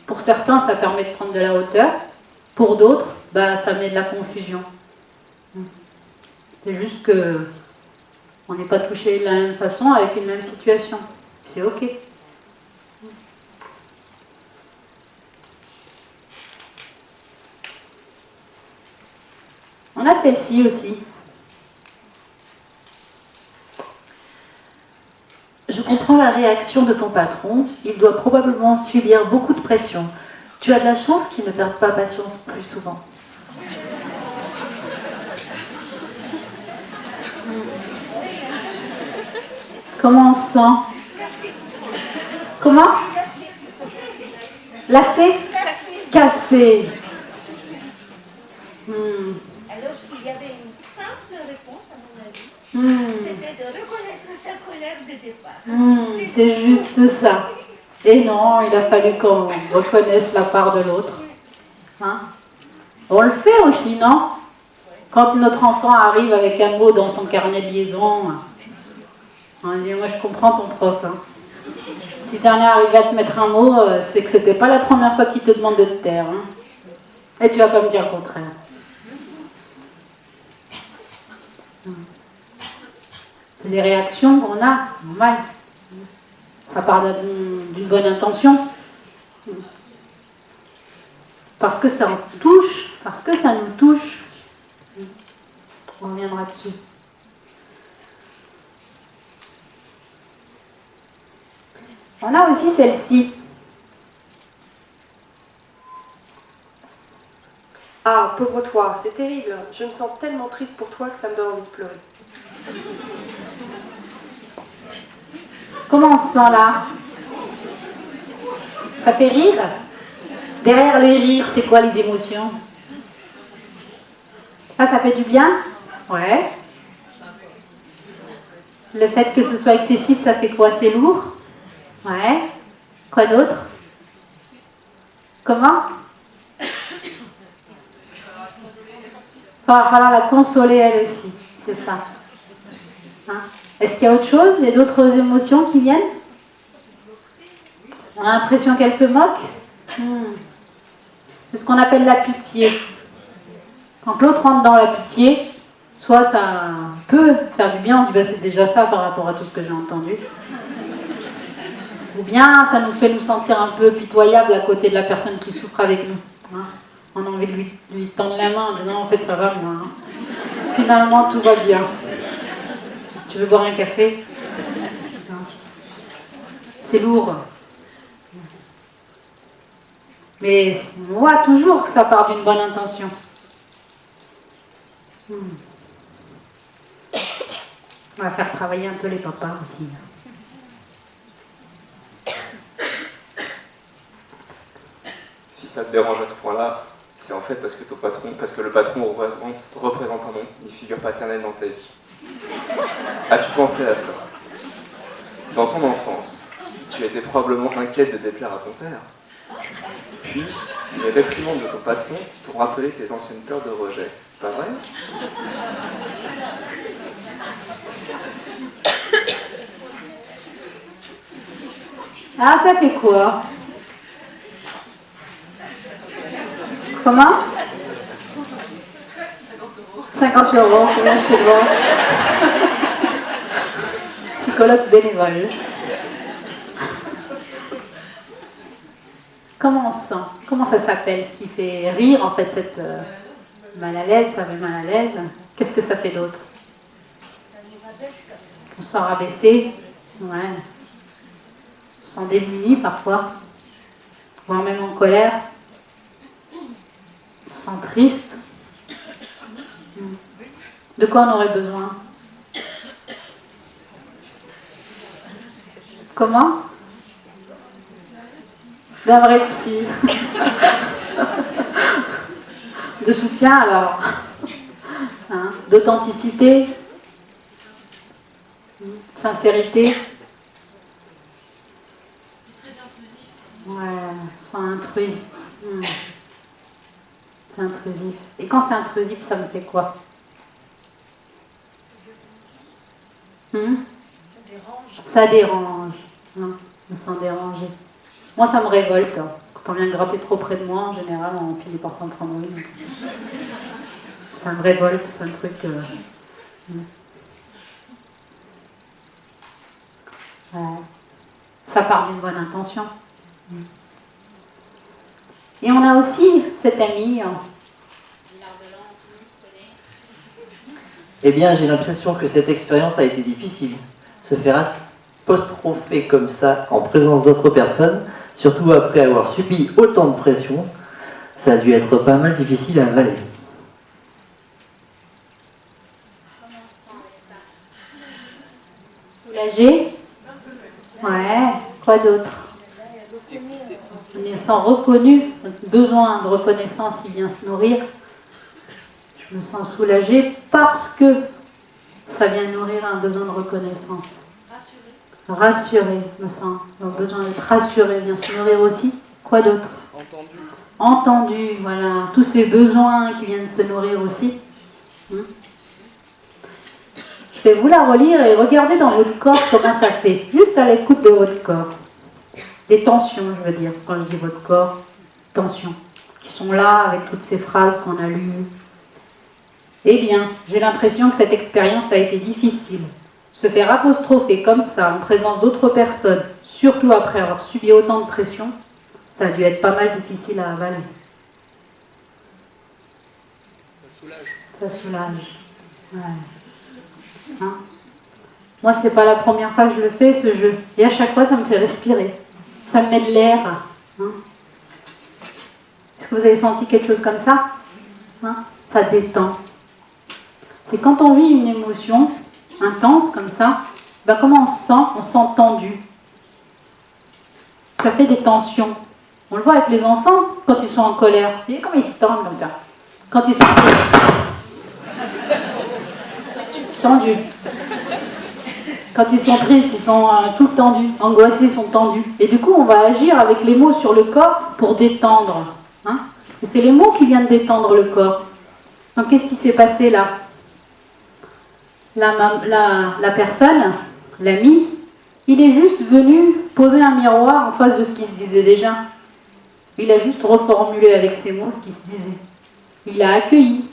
Pour certains, ça permet de prendre de la hauteur. Pour d'autres, ça met de la confusion. C'est juste que on n'est pas touché de la même façon avec une même situation. C'est ok. On a celle-ci aussi. Je comprends la réaction de ton patron. Il doit probablement subir beaucoup de pression. Tu as de la chance qu'il ne perde pas patience plus souvent. Comment on se sent? Comment? Lassé? Cassé. Alors, il y avait une simple réponse, à mon avis. C'était de reconnaître sa colère de départ. C'est juste ça. Et non, il a fallu qu'on reconnaisse la part de l'autre. On le fait aussi, non? Quand notre enfant arrive avec un mot dans son carnet de liaison, on dit, moi je comprends ton prof. Si t'en es arrivé à te mettre un mot, c'est que c'était pas la première fois qu'il te demande de te taire. Et tu vas pas me dire le contraire. C'est des réactions qu'on a, normal. Ça part d'une bonne intention. Parce que ça nous touche, parce que ça nous touche. On reviendra dessus. On a aussi celle-ci. Ah, pauvre toi, c'est terrible. Je me sens tellement triste pour toi que ça me donne envie de pleurer. Comment on se sent là? Ça fait rire? Derrière les rires, c'est quoi les émotions? Ça fait du bien? Ouais. Le fait que ce soit excessif, ça fait quoi? C'est lourd? Ouais. Quoi d'autre? Comment? Il va falloir la consoler elle aussi, c'est ça. Hein? Est-ce qu'il y a autre chose? Il y a d'autres émotions qui viennent? On a l'impression qu'elle se moque? C'est ce qu'on appelle la pitié. Quand l'autre rentre dans la pitié, soit ça peut faire du bien, on dit bah, c'est déjà ça par rapport à tout ce que j'ai entendu. Ou bien ça nous fait nous sentir un peu pitoyables à côté de la personne qui souffre avec nous. Hein? On a envie de lui tendre la main en disant en fait ça va moi. Hein. Finalement tout va bien. Tu veux boire un café? Non. C'est lourd. Mais on voit toujours que ça part d'une bonne intention. On va faire travailler un peu les papas aussi. Si ça te dérange à ce point-là, c'est en fait parce que le patron représente une figure paternelle dans ta vie. As-tu pensé à ça? Dans ton enfance, tu étais probablement inquiète de déplaire à ton père. Puis, les réprimandes de ton patron t'ont rappelé tes anciennes peurs de rejet. Pas vrai? Ah, ça fait quoi? Comment? 50 €, combien je te vends? Psychologue bénévole. Comment on se sent? Comment ça s'appelle? Ce qui fait rire, en fait, cette mal à l'aise, ça fait mal à l'aise. Qu'est-ce que ça fait d'autre? On se sent rabaissé. Ouais. On se sent démuni parfois. Voire même en colère. On se sent triste. De quoi on aurait besoin? Comment? D'un vrai psy. De soutien alors. Hein? D'authenticité. Sincérité. Ouais, sans intrus. C'est intrusif. Et quand c'est intrusif, ça me fait quoi? Ça dérange. Je me sens dérangée. Moi, ça me révolte. Hein. Quand on vient gratter trop près de moi, en général, on finit par s'en prendre une. Ça me révolte, c'est un truc... Ouais. Ça part d'une bonne intention. Et on a aussi cette amie... Eh bien, j'ai l'impression que cette expérience a été difficile. Se faire apostropher comme ça en présence d'autres personnes, surtout après avoir subi autant de pression, ça a dû être pas mal difficile à avaler. Soulagé? Ouais. Quoi d'autre? On est sans reconnu, notre besoin de reconnaissance qui vient se nourrir. Je me sens soulagée parce que ça vient nourrir un besoin de reconnaissance. Rassurée, je me sens. Le besoin d'être rassurée vient se nourrir aussi. Quoi d'autre? Entendu, voilà. Tous ces besoins qui viennent se nourrir aussi. Je vais vous la relire et regarder dans votre corps comment ça fait. Juste à l'écoute de votre corps. Des tensions, je veux dire, quand je dis votre corps. Tensions. Qui sont là avec toutes ces phrases qu'on a lues. Eh bien, j'ai l'impression que cette expérience a été difficile. Se faire apostropher comme ça, en présence d'autres personnes, surtout après avoir subi autant de pression, ça a dû être pas mal difficile à avaler. Ça soulage. Ouais. Hein? Moi, c'est pas la première fois que je le fais, ce jeu. Et à chaque fois, ça me fait respirer. Ça me met de l'air. Hein. Est-ce que vous avez senti quelque chose comme ça? Hein? Ça détend. C'est quand on vit une émotion intense comme ça, ben comment on se sent? On se sent tendu. Ça fait des tensions. On le voit avec les enfants quand ils sont en colère. Vous voyez comment ils se tendent comme ça? Quand ils sont tendus. Quand ils sont tristes, ils sont tout tendus. Angoissés, ils sont tendus. Et du coup, on va agir avec les mots sur le corps pour détendre. Hein? Et c'est les mots qui viennent détendre le corps. Donc, qu'est-ce qui s'est passé là? La personne, l'ami, il est juste venu poser un miroir en face de ce qui se disait déjà. Il a juste reformulé avec ses mots ce qui se disait. Il a accueilli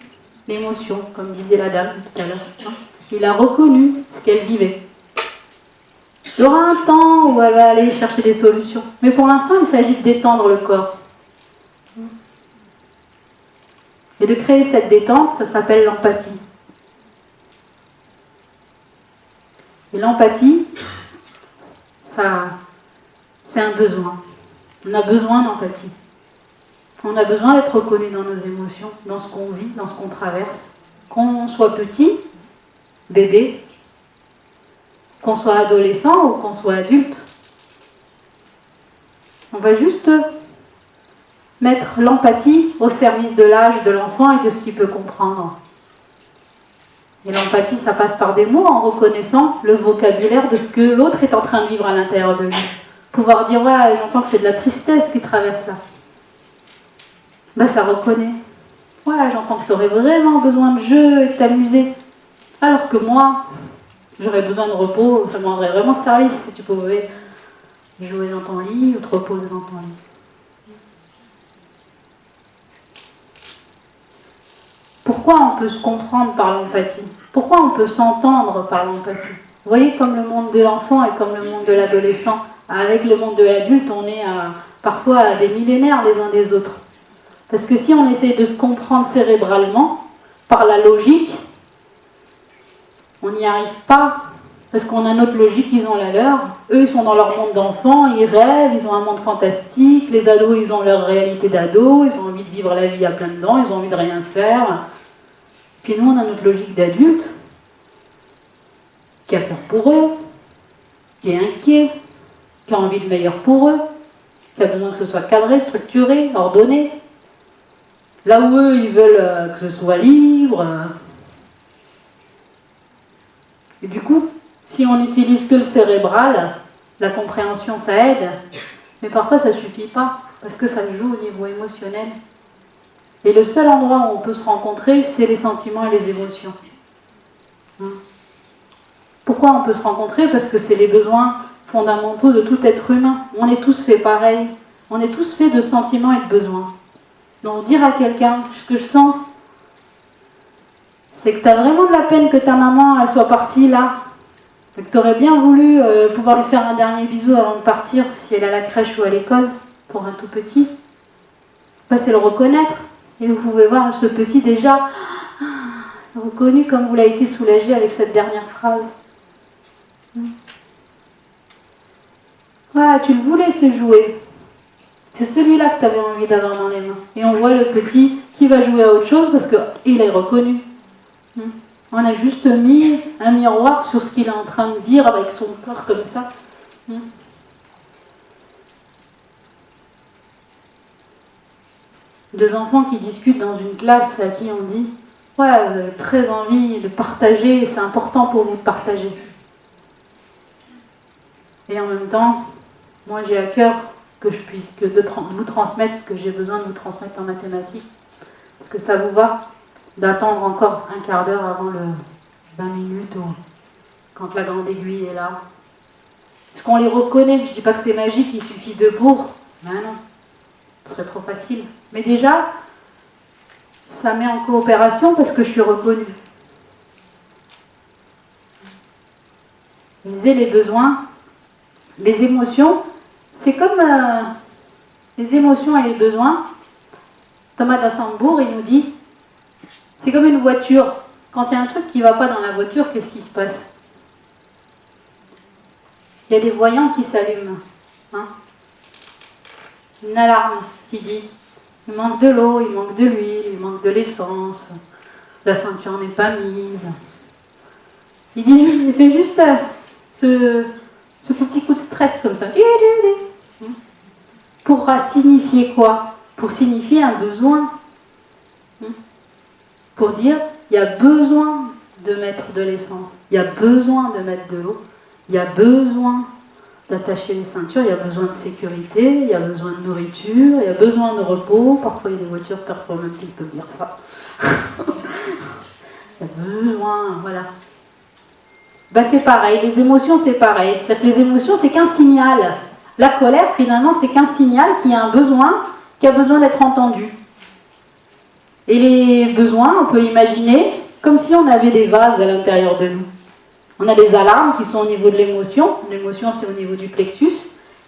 l'émotion, comme disait la dame tout à l'heure. Il a reconnu ce qu'elle vivait. Il y aura un temps où elle va aller chercher des solutions. Mais pour l'instant, il s'agit de détendre le corps. Et de créer cette détente, ça s'appelle l'empathie. Et l'empathie, c'est un besoin. On a besoin d'empathie. On a besoin d'être reconnu dans nos émotions, dans ce qu'on vit, dans ce qu'on traverse. Qu'on soit petit, bébé, qu'on soit adolescent ou qu'on soit adulte. On va juste mettre l'empathie au service de l'âge de l'enfant et de ce qu'il peut comprendre. Et l'empathie, ça passe par des mots en reconnaissant le vocabulaire de ce que l'autre est en train de vivre à l'intérieur de lui. Pouvoir dire, ouais, j'entends que c'est de la tristesse qui traverse là. Ben, ça reconnaît. Ouais, j'entends que tu aurais vraiment besoin de jeu et de t'amuser. Alors que moi, j'aurais besoin de repos, ça me rendrait vraiment service si tu pouvais jouer dans ton lit ou te reposer dans ton lit. Pourquoi on peut se comprendre par l'empathie? Pourquoi on peut s'entendre par l'empathie? Vous voyez, comme le monde de l'enfant et comme le monde de l'adolescent, avec le monde de l'adulte, on est parfois à des millénaires les uns des autres. Parce que si on essaie de se comprendre cérébralement, par la logique, on n'y arrive pas. Parce qu'on a notre logique, ils ont la leur. Eux, ils sont dans leur monde d'enfants, ils rêvent, ils ont un monde fantastique. Les ados, ils ont leur réalité d'ados, ils ont envie de vivre la vie à plein dedans, ils ont envie de rien faire. Puis nous, on a notre logique d'adulte, qui a peur pour eux, qui est inquiet, qui a envie de meilleur pour eux, qui a besoin que ce soit cadré, structuré, ordonné. Là où eux, ils veulent que ce soit libre. Et du coup, si on n'utilise que le cérébral, la compréhension, ça aide. Mais parfois, ça ne suffit pas, parce que ça joue au niveau émotionnel. Et le seul endroit où on peut se rencontrer, c'est les sentiments et les émotions. Pourquoi on peut se rencontrer? Parce que c'est les besoins fondamentaux de tout être humain. On est tous faits pareil. On est tous faits de sentiments et de besoins. Donc dire à quelqu'un, ce que je sens, c'est que tu as vraiment de la peine que ta maman elle soit partie là. Et que tu aurais bien voulu pouvoir lui faire un dernier bisou avant de partir, si elle est à la crèche ou à l'école, pour un tout petit. Ben, c'est le reconnaître. Et vous pouvez voir ce petit déjà reconnu comme vous l'avez été soulagé avec cette dernière phrase. Ah, tu le voulais ce jouet. C'est celui-là que tu avais envie d'avoir dans les mains. Et on voit le petit qui va jouer à autre chose parce qu'il est reconnu. On a juste mis un miroir sur ce qu'il est en train de dire avec son corps comme ça. Deux enfants qui discutent dans une classe à qui on dit « Ouais, vous avez très envie de partager, c'est important pour vous de partager. » Et en même temps, moi j'ai à cœur que je puisse vous transmettre ce que j'ai besoin de vous transmettre en mathématiques. Est-ce que ça vous va d'attendre encore un quart d'heure avant le 20 minutes ou quand la grande aiguille est là? Est-ce qu'on les reconnaît? Je ne dis pas que c'est magique, il suffit de pour. Ben non, ce serait trop facile. Mais déjà, ça met en coopération parce que je suis reconnue. Vous disiez les besoins, les émotions, c'est comme les émotions et les besoins. Thomas d'Assembourg, il nous dit, c'est comme une voiture. Quand il y a un truc qui ne va pas dans la voiture, qu'est-ce qui se passe? il y a des voyants qui s'allument. Hein. Une alarme qui dit il manque de l'eau, il manque de l'huile, il manque de l'essence, la ceinture n'est pas mise. Il fait juste ce petit coup de stress comme ça. Pour signifier quoi? Pour signifier un besoin. Pour dire il y a besoin de mettre de l'essence, il y a besoin de mettre de l'eau, il y a besoin d'attacher les ceintures, il y a besoin de sécurité, il y a besoin de nourriture, il y a besoin de repos. Parfois il y a des voitures performantes qui peuvent dire ça. Il y a besoin, voilà. Ben, c'est pareil, les émotions c'est pareil. Les émotions c'est qu'un signal. La colère finalement c'est qu'un signal qui a un besoin, qui a besoin d'être entendu. Et les besoins, on peut imaginer comme si on avait des vases à l'intérieur de nous. On a des alarmes qui sont au niveau de l'émotion. L'émotion, c'est au niveau du plexus.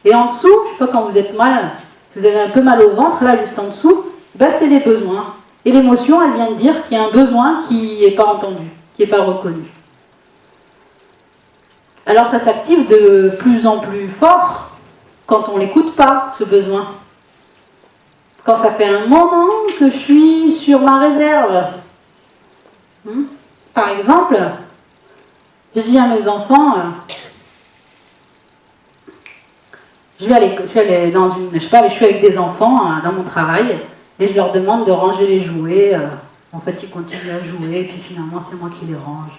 Et en dessous, je sais pas, quand vous êtes mal, vous avez un peu mal au ventre, là, juste en dessous, ben, c'est les besoins. Et l'émotion, elle vient de dire qu'il y a un besoin qui n'est pas entendu, qui n'est pas reconnu. Alors, ça s'active de plus en plus fort quand on ne l'écoute pas, ce besoin. Quand ça fait un moment que je suis sur ma réserve. Par exemple, je dis à mes enfants, je suis avec des enfants dans mon travail et je leur demande de ranger les jouets. En fait, ils continuent à jouer et puis finalement, c'est moi qui les range.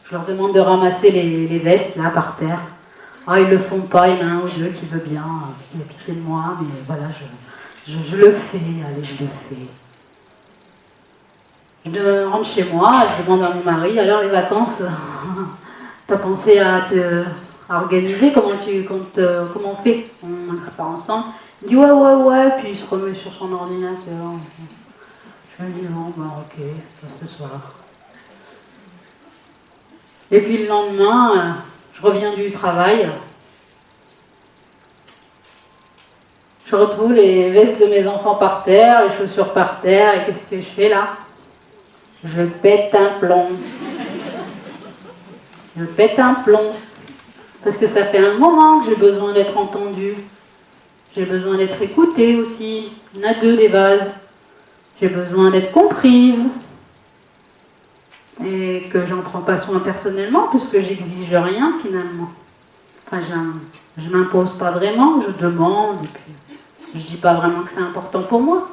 Je leur demande de ramasser les vestes là par terre. Ah, ils le font pas, il y en a un ou deux qui veut bien, qui a pitié de moi, mais voilà, je le fais, allez, je le fais. Je rentre chez moi, je demande à mon mari, alors les vacances, t'as pensé à organiser, comment on fait? On part ensemble. Il dit ouais, puis il se remet sur son ordinateur. Je me dis non, ok, ce soir. Et puis le lendemain, je reviens du travail. Je retrouve les vestes de mes enfants par terre, les chaussures par terre, et qu'est-ce que je fais là? Je pète un plomb. Je pète un plomb. Parce que ça fait un moment que j'ai besoin d'être entendue. J'ai besoin d'être écoutée aussi. Il y en a deux des vases. J'ai besoin d'être comprise. Et que j'en prends pas soin personnellement, puisque j'exige rien finalement. Enfin, je m'impose pas vraiment, je demande, et puis je dis pas vraiment que c'est important pour moi.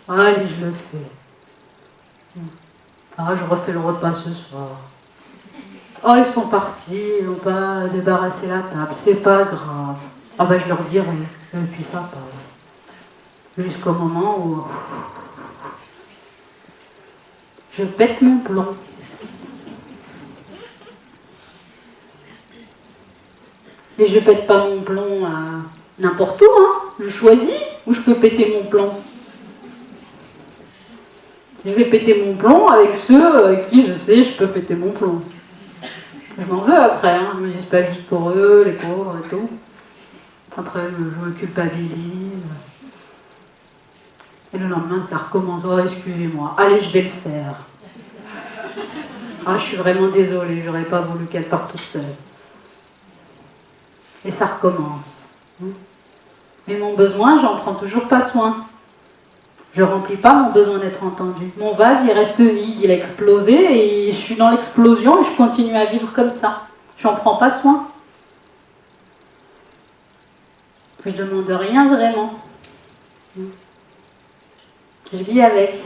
Allez, je le fais. Ah, je refais le repas ce soir. Oh, ils sont partis, ils n'ont pas débarrassé la table, c'est pas grave. Ah ben, je leur dirai, et puis ça passe. Jusqu'au moment où je pète mon plomb. Et je pète pas mon plomb n'importe où, hein. Je choisis où je peux péter mon plomb. Je vais péter mon plomb avec ceux avec qui je sais je peux péter mon plomb. Je m'en veux après, hein. Je me dis pas juste pour eux, les pauvres et tout. Après, je me culpabilise. Et le lendemain, ça recommence. Oh, excusez-moi. Allez, je vais le faire. Ah, je suis vraiment désolée. J'aurais pas voulu qu'elle parte toute seule. Et ça recommence. Mais mon besoin, j'en prends toujours pas soin. Je remplis pas mon besoin d'être entendue. Mon vase, il reste vide, il a explosé et je suis dans l'explosion et je continue à vivre comme ça. J'en prends pas soin. Je demande rien vraiment. Je vis avec.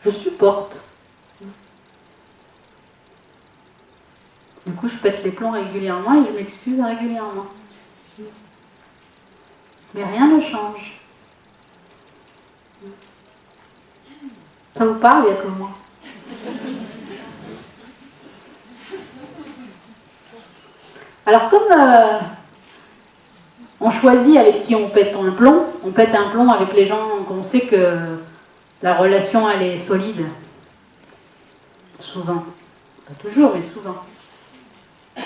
Je supporte. Du coup, je pète les plombs régulièrement et je m'excuse régulièrement. Mais rien ne change. Ça vous parle, il n'y a que moi. Alors comme on choisit avec qui on pète un plomb avec les gens qu'on sait que la relation elle est solide. Souvent. Pas toujours, mais souvent.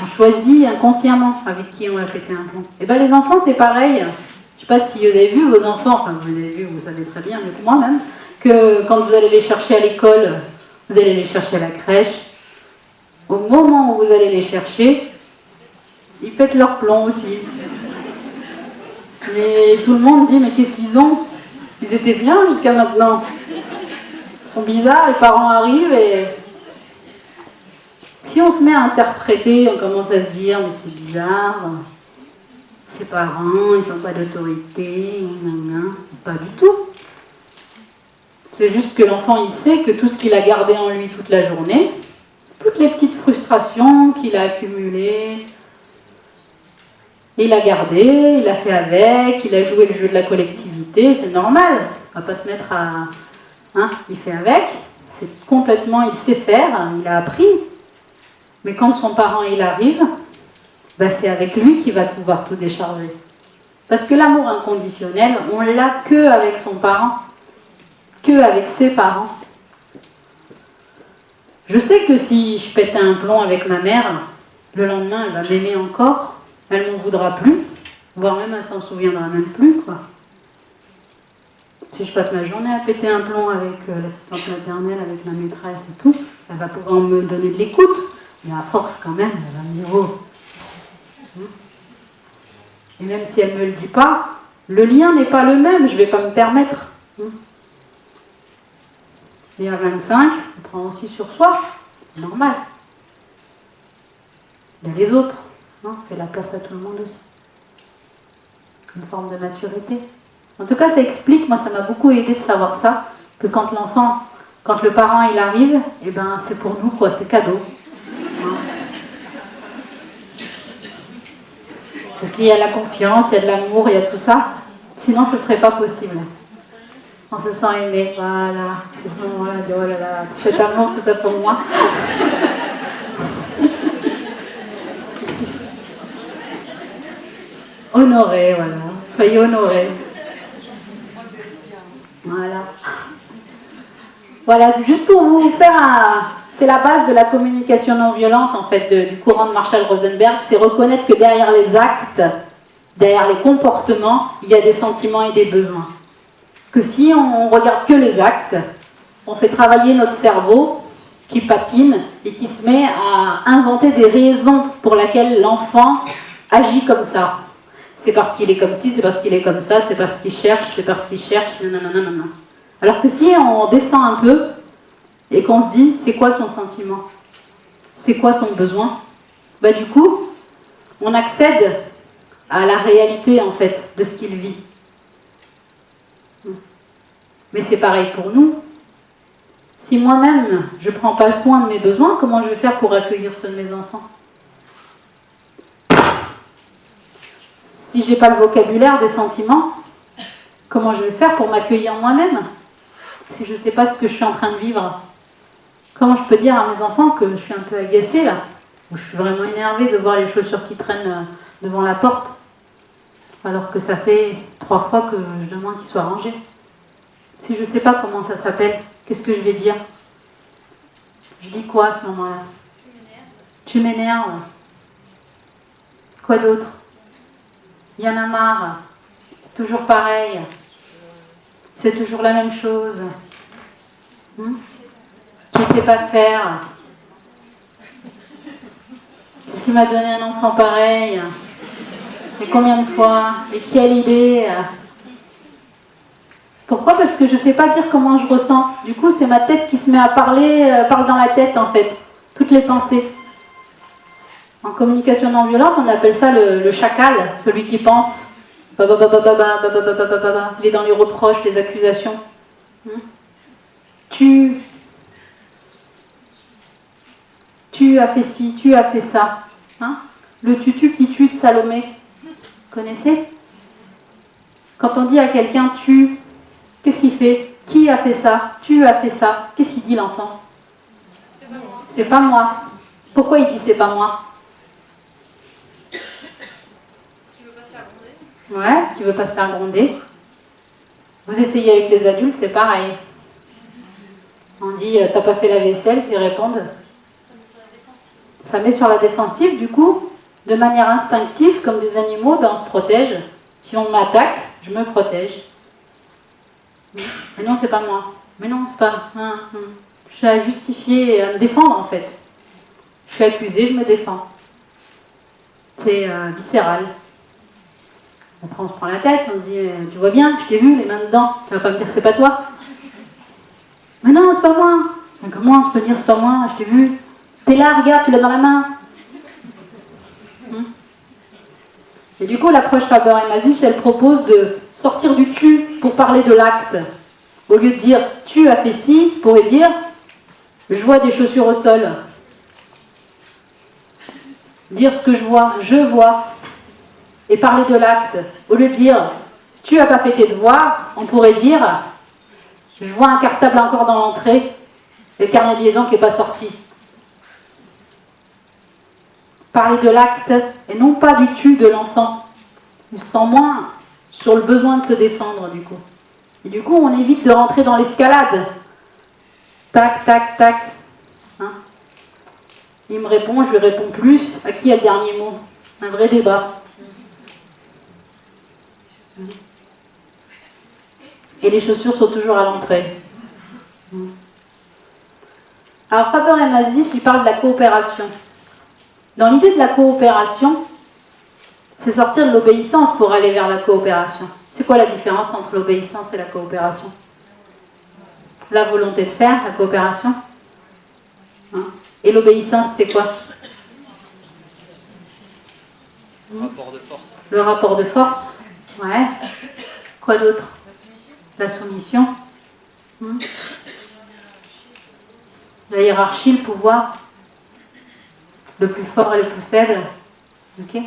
On choisit inconsciemment avec qui on va péter un plomb. Et bien les enfants c'est pareil. Je ne sais pas si vous avez vu vos enfants, enfin vous avez vu, vous savez très bien, mais moi-même, que quand vous allez les chercher à l'école, vous allez les chercher à la crèche, au moment où vous allez les chercher, ils pètent leur plomb aussi. Et tout le monde dit, mais qu'est-ce qu'ils ont? Ils étaient bien jusqu'à maintenant. Ils sont bizarres, les parents arrivent et... Si on se met à interpréter, on commence à se dire, mais c'est bizarre, ces parents, ils n'ont pas d'autorité, pas du tout. C'est juste que l'enfant, il sait que tout ce qu'il a gardé en lui toute la journée, toutes les petites frustrations qu'il a accumulées, il a gardé, il a fait avec, il a joué le jeu de la collectivité, c'est normal. On va pas se mettre à... Hein, il fait avec, c'est complètement, il sait faire, il a appris. Mais quand son parent il arrive, ben c'est avec lui qu'il va pouvoir tout décharger. Parce que l'amour inconditionnel, on l'a que avec son parent, que avec ses parents. Je sais que si je pète un plomb avec ma mère, le lendemain elle va m'aimer encore, elle m'en voudra plus, voire même elle s'en souviendra même plus, quoi. Si je passe ma journée à péter un plomb avec l'assistante maternelle, avec la maîtresse et tout, elle va pouvoir me donner de l'écoute. Mais à force quand même, elle va me dire oh. Et même si elle ne me le dit pas, le lien n'est pas le même, je ne vais pas me permettre. Et à 25, on prend aussi sur soi, c'est normal. Il y a les autres, on fait la place à tout le monde aussi. Une forme de maturité. En tout cas, ça explique, moi ça m'a beaucoup aidé de savoir ça, que quand l'enfant, quand le parent il arrive, eh ben c'est pour nous quoi, c'est cadeau. Parce qu'il y a la confiance, il y a de l'amour, il y a tout ça. Sinon, ce ne serait pas possible. On se sent aimé, voilà. Oh là là, tout cet amour, tout ça pour moi. Honoré, voilà. Soyez honorés. Voilà. Voilà, juste pour vous faire un... C'est la base de la communication non violente, en fait, du courant de Marshall Rosenberg, c'est reconnaître que derrière les actes, derrière les comportements, il y a des sentiments et des besoins. Que si on regarde que les actes, on fait travailler notre cerveau qui patine et qui se met à inventer des raisons pour lesquelles l'enfant agit comme ça. C'est parce qu'il est comme ci, c'est parce qu'il est comme ça, c'est parce qu'il cherche, c'est parce qu'il cherche, non. Alors que si on descend un peu, et qu'on se dit, c'est quoi son sentiment? C'est quoi son besoin? Bah du coup, on accède à la réalité, en fait, de ce qu'il vit. Mais c'est pareil pour nous. Si moi-même, je ne prends pas soin de mes besoins, comment je vais faire pour accueillir ceux de mes enfants? Si je n'ai pas le vocabulaire des sentiments, comment je vais faire pour m'accueillir moi-même? Si je ne sais pas ce que je suis en train de vivre? Comment je peux dire à mes enfants que je suis un peu agacée là, ou je suis vraiment énervée de voir les chaussures qui traînent devant la porte, alors que ça fait 3 fois que je demande qu'ils soient rangés? Si je ne sais pas comment ça s'appelle, qu'est-ce que je vais dire? Je dis quoi à ce moment-là? Tu m'énerves. Quoi d'autre? Il y en a marre. C'est toujours pareil. C'est toujours la même chose. Je ne sais pas faire. Qu'est-ce qui m'a donné un enfant pareil? Et combien de fois? Et quelle idée? Pourquoi? Parce que je ne sais pas dire comment je ressens. Du coup, c'est ma tête qui se met à parler, parle dans la tête en fait. Toutes les pensées. En communication non violente, on appelle ça le chacal, celui qui pense. Il est dans les reproches, les accusations. Tu as fait ci, tu as fait ça. Le tutu qui tue de Salomé. Vous connaissez? Quand on dit à quelqu'un tu, qu'est-ce qu'il fait? Qui a fait ça? Tu as fait ça. Qu'est-ce qu'il dit l'enfant? C'est pas moi. C'est pas moi. Pourquoi il dit c'est pas moi? Parce qu'il veut pas se faire gronder. Ouais, parce qu'il veut pas se faire gronder. Vous essayez avec les adultes, c'est pareil. On dit t'as pas fait la vaisselle, ils répondent. Ça met sur la défensive, du coup, de manière instinctive, comme des animaux, ben on se protège. Si on m'attaque, je me protège. Mais non, c'est pas moi. Mais non, c'est pas... Je suis à justifier et à me défendre, en fait. Je suis accusée, je me défends. C'est viscéral. Après on se prend la tête, on se dit tu vois bien, je t'ai vu les mains dedans, tu vas pas me dire que c'est pas toi. Mais non, c'est pas moi. Mais comment tu peux dire c'est pas moi, je t'ai vu. T'es là, regarde, tu l'as dans la main. Et du coup, l'approche Faber et Maziche, elle propose de sortir du tu pour parler de l'acte. Au lieu de dire tu as fait ci, on pourrait dire je vois des chaussures au sol. Dire ce que je vois. Et parler de l'acte. Au lieu de dire tu as pas fait tes devoirs, on pourrait dire je vois un cartable encore dans l'entrée, le carnet de liaison qui n'est pas sorti. Parler de l'acte et non pas du tu de l'enfant. Il se sent moins sur le besoin de se défendre du coup. Et du coup, on évite de rentrer dans l'escalade. Tac, tac, tac. Hein? Il me répond, je lui réponds plus. À qui a le dernier mot? Un vrai débat. Et les chaussures sont toujours à l'entrée. Alors Faber et Maziche, ils parlent de la coopération. Dans l'idée de la coopération, c'est sortir de l'obéissance pour aller vers la coopération. C'est quoi la différence entre l'obéissance et la coopération? La volonté de faire, la coopération. Hein? Et l'obéissance, c'est quoi? Le rapport de force. Le rapport de force. Ouais. Quoi d'autre? La soumission. La hiérarchie, le pouvoir. Le plus fort et le plus faible. Ok?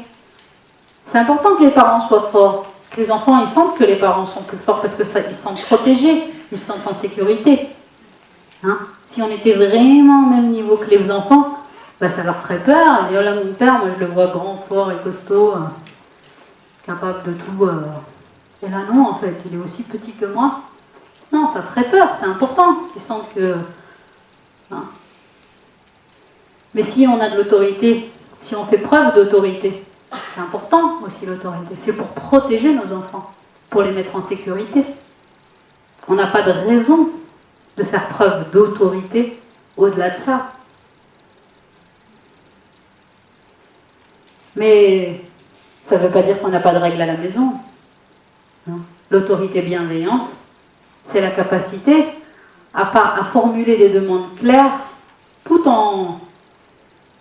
C'est important que les parents soient forts. Que les enfants, ils sentent que les parents sont plus forts parce que ça, ils se sentent protégés, ils se sentent en sécurité. Hein? Si on était vraiment au même niveau que les enfants, bah, ça leur ferait peur. Ils disent, oh là, mon père, moi je le vois grand, fort et costaud, capable de tout. Et là, non, en fait, il est aussi petit que moi. Non, ça ferait peur, c'est important qu'ils sentent que... Hein? Mais si on a de l'autorité, si on fait preuve d'autorité, c'est important aussi l'autorité. C'est pour protéger nos enfants, pour les mettre en sécurité. On n'a pas de raison de faire preuve d'autorité au-delà de ça. Mais ça ne veut pas dire qu'on n'a pas de règles à la maison. L'autorité bienveillante, c'est la capacité à formuler des demandes claires, tout en...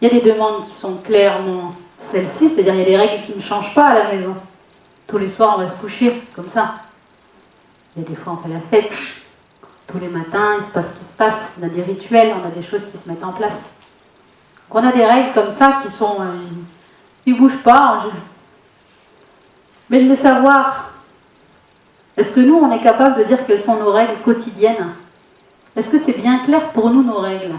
Il y a des demandes qui sont clairement celles-ci, c'est-à-dire il y a des règles qui ne changent pas à la maison. Tous les soirs, on va se coucher, comme ça. Il y a des fois, on fait la fête. Tous les matins, il se passe ce qui se passe. On a des rituels, on a des choses qui se mettent en place. Donc, on a des règles comme ça qui sont... qui ne bougent pas. Mais de les savoir, est-ce que nous, on est capable de dire quelles sont nos règles quotidiennes? Est-ce que c'est bien clair pour nous, nos règles?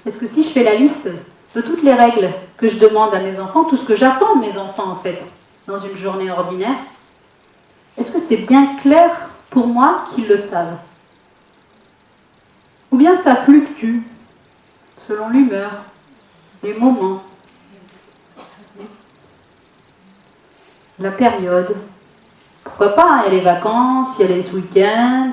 Est-ce que si je fais la liste de toutes les règles que je demande à mes enfants, tout ce que j'attends de mes enfants, en fait, dans une journée ordinaire, est-ce que c'est bien clair pour moi qu'ils le savent? Ou bien ça fluctue selon l'humeur, les moments, la période. Pourquoi pas, hein, il y a les vacances, il y a les week-ends.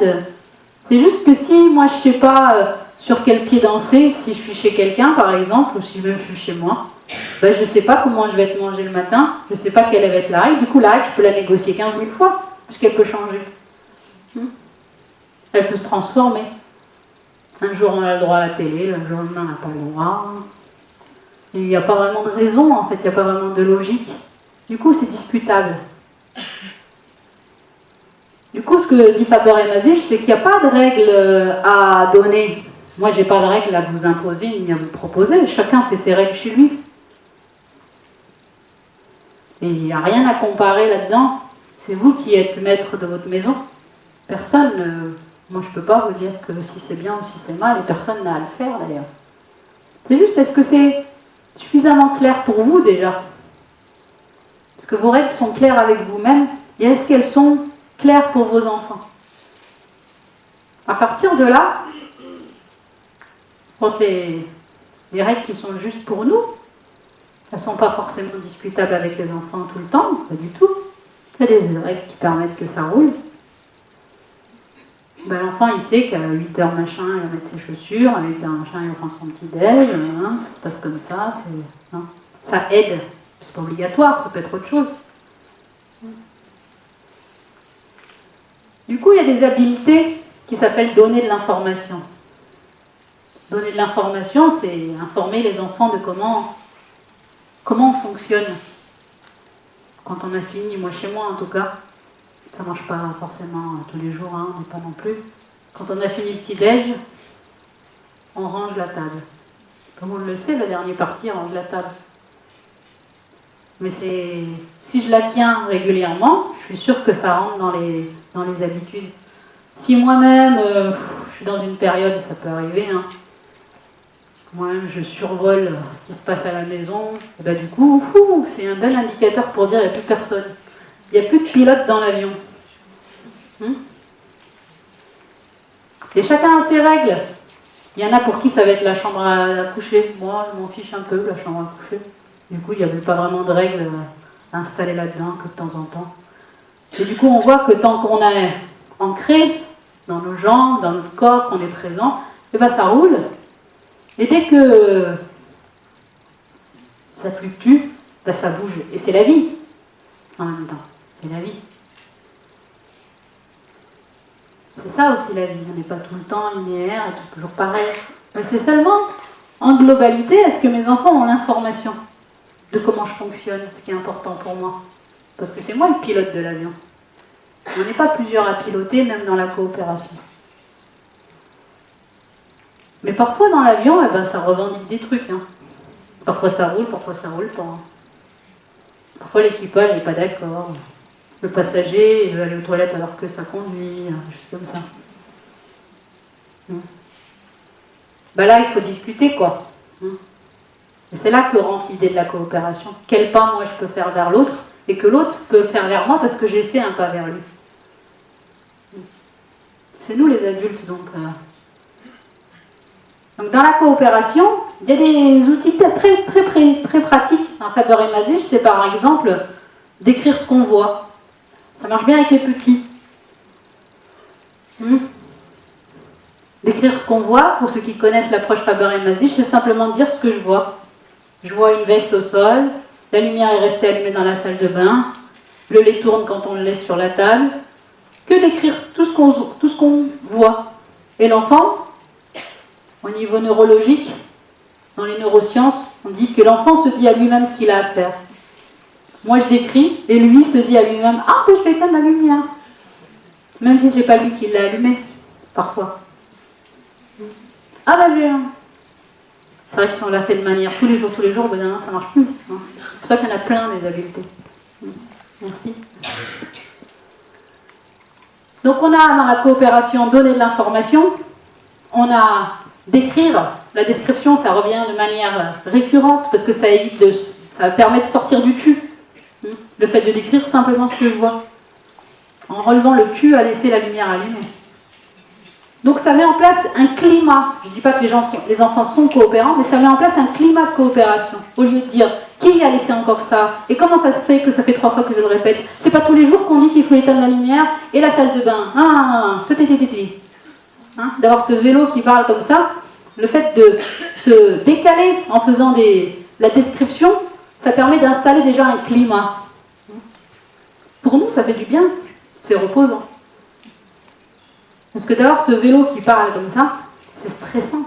C'est juste que si moi je sais pas sur quel pied danser, si je suis chez quelqu'un par exemple, ou si je suis chez moi, ben, je sais pas comment je vais être mangée le matin, je sais pas quelle va être la règle, du coup la règle je peux la négocier 15 000 fois, puisqu'elle peut changer. Elle peut se transformer. Un jour on a le droit à la télé, le lendemain on n'a pas le droit. Il n'y a pas vraiment de raison en fait, il n'y a pas vraiment de logique. Du coup c'est discutable. Du coup, ce que dit Faber et Maziche, c'est qu'il n'y a pas de règles à donner. Moi, je n'ai pas de règles à vous imposer ni à vous proposer. Chacun fait ses règles chez lui. Et il n'y a rien à comparer là-dedans. C'est vous qui êtes maître de votre maison. Personne, moi je ne peux pas vous dire que si c'est bien ou si c'est mal, et personne n'a à le faire d'ailleurs. C'est juste, est-ce que c'est suffisamment clair pour vous déjà? Est-ce que vos règles sont claires avec vous-même? Et est-ce qu'elles sont claires pour vos enfants? À partir de là, quand les règles qui sont juste pour nous, elles ne sont pas forcément discutables avec les enfants tout le temps, pas du tout. Il y a des règles qui permettent que ça roule. Ben, l'enfant, il sait qu'à 8h machin, il va mettre ses chaussures, à 8h machin, il va prendre son petit déj, hein, ça se passe comme ça, hein. Ça aide, c'est pas obligatoire, ça peut être autre chose. Du coup, il y a des habiletés qui s'appellent donner de l'information. Donner de l'information, c'est informer les enfants de comment on fonctionne. Quand on a fini, moi chez moi en tout cas, ça ne marche pas forcément tous les jours, hein, mais pas non plus. Quand on a fini le petit-déj, on range la table. Comme on le sait, la dernière partie, on range la table. Mais si je la tiens régulièrement, je suis sûre que ça rentre dans les habitudes. Si moi-même, je suis dans une période, ça peut arriver, hein, moi-même je survole ce qui se passe à la maison, et ben, du coup, c'est un bel indicateur pour dire qu'il n'y a plus personne. Il n'y a plus de pilote dans l'avion. Et chacun a ses règles. Il y en a pour qui ça va être la chambre à coucher. Moi, je m'en fiche un peu, la chambre à coucher. Du coup, il n'y avait pas vraiment de règles installées là-dedans que de temps en temps. Et du coup, on voit que tant qu'on est ancré dans nos jambes, dans notre corps, qu'on est présent, et ben ça roule. Et dès que ça fluctue, ben ça bouge. Et c'est la vie, en même temps. C'est la vie. C'est ça aussi la vie. On n'est pas tout le temps linéaire et toujours pareil. Mais c'est seulement, en globalité, est-ce que mes enfants ont l'information de comment je fonctionne, ce qui est important pour moi. Parce que c'est moi le pilote de l'avion. On n'est pas plusieurs à piloter, même dans la coopération. Mais parfois dans l'avion, eh ben, ça revendique des trucs. Hein. Parfois ça roule pas. Parfois l'équipage n'est pas d'accord. Le passager il veut aller aux toilettes alors que ça conduit, juste comme ça. Ben là, il faut discuter, quoi. Et c'est là que rentre l'idée de la coopération. Quel pas moi je peux faire vers l'autre et que l'autre peut faire vers moi parce que j'ai fait un pas vers lui. C'est nous les adultes, donc. Donc dans la coopération, il y a des outils très pratiques dans Faber et Masich. C'est par exemple d'écrire ce qu'on voit. Ça marche bien avec les petits. D'écrire ce qu'on voit, pour ceux qui connaissent l'approche Faber et Masich, c'est simplement dire ce que je vois. Je vois une veste au sol, la lumière est restée allumée dans la salle de bain, le lait tourne quand on le laisse sur la table. Que d'écrire tout ce qu'on voit. Et l'enfant, au niveau neurologique, dans les neurosciences, on dit que l'enfant se dit à lui-même ce qu'il a à faire. Moi je décris, et lui se dit à lui-même « Ah, que je vais éteindre la lumière !» Même si c'est pas lui qui l'a allumée, parfois. Ah bah j'ai... C'est vrai que si on l'a fait de manière tous les jours, au bout d'un moment, ça marche plus. Hein. C'est pour ça qu'il y en a plein des habiletés. Merci. Donc on a dans la coopération donner de l'information, on a d'écrire. La description, ça revient de manière récurrente parce que ça permet de sortir du tu. Le fait de décrire simplement ce que je vois. En relevant le tu à laisser la lumière allumée. Donc ça met en place un climat. Je ne dis pas que les enfants sont coopérants, mais ça met en place un climat de coopération. Au lieu de dire qui a laissé encore ça et comment ça se fait que ça fait 3 fois que je le répète. C'est pas tous les jours qu'on dit qu'il faut éteindre la lumière et la salle de bain. D'avoir ce vélo qui parle comme ça, le fait de se décaler en faisant la description, ça permet d'installer déjà un climat. Pour nous, ça fait du bien. C'est reposant. Parce que d'avoir ce vélo qui parle comme ça, c'est stressant.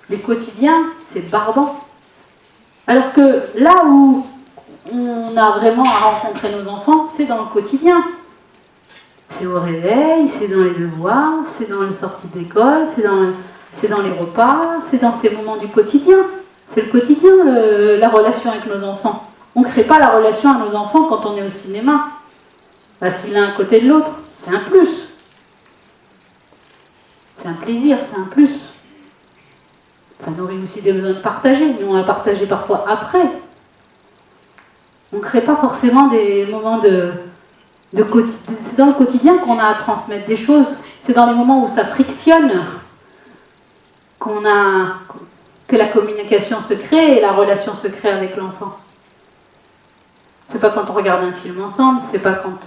Les quotidiens, c'est barbant. Alors que là où on a vraiment à rencontrer nos enfants, c'est dans le quotidien. C'est au réveil, c'est dans les devoirs, c'est dans les sorties d'école, c'est dans les repas, c'est dans ces moments du quotidien. C'est le quotidien, la relation avec nos enfants. On ne crée pas la relation à nos enfants quand on est au cinéma. Assis l'un à côté de l'autre, c'est un plus. C'est un plaisir, c'est un plus. Ça nourrit aussi des besoins de partager, mais on va partager parfois après. On ne crée pas forcément des moments c'est dans le quotidien qu'on a à transmettre des choses. C'est dans les moments où ça frictionne que la communication se crée et la relation se crée avec l'enfant. C'est pas quand on regarde un film ensemble, c'est pas quand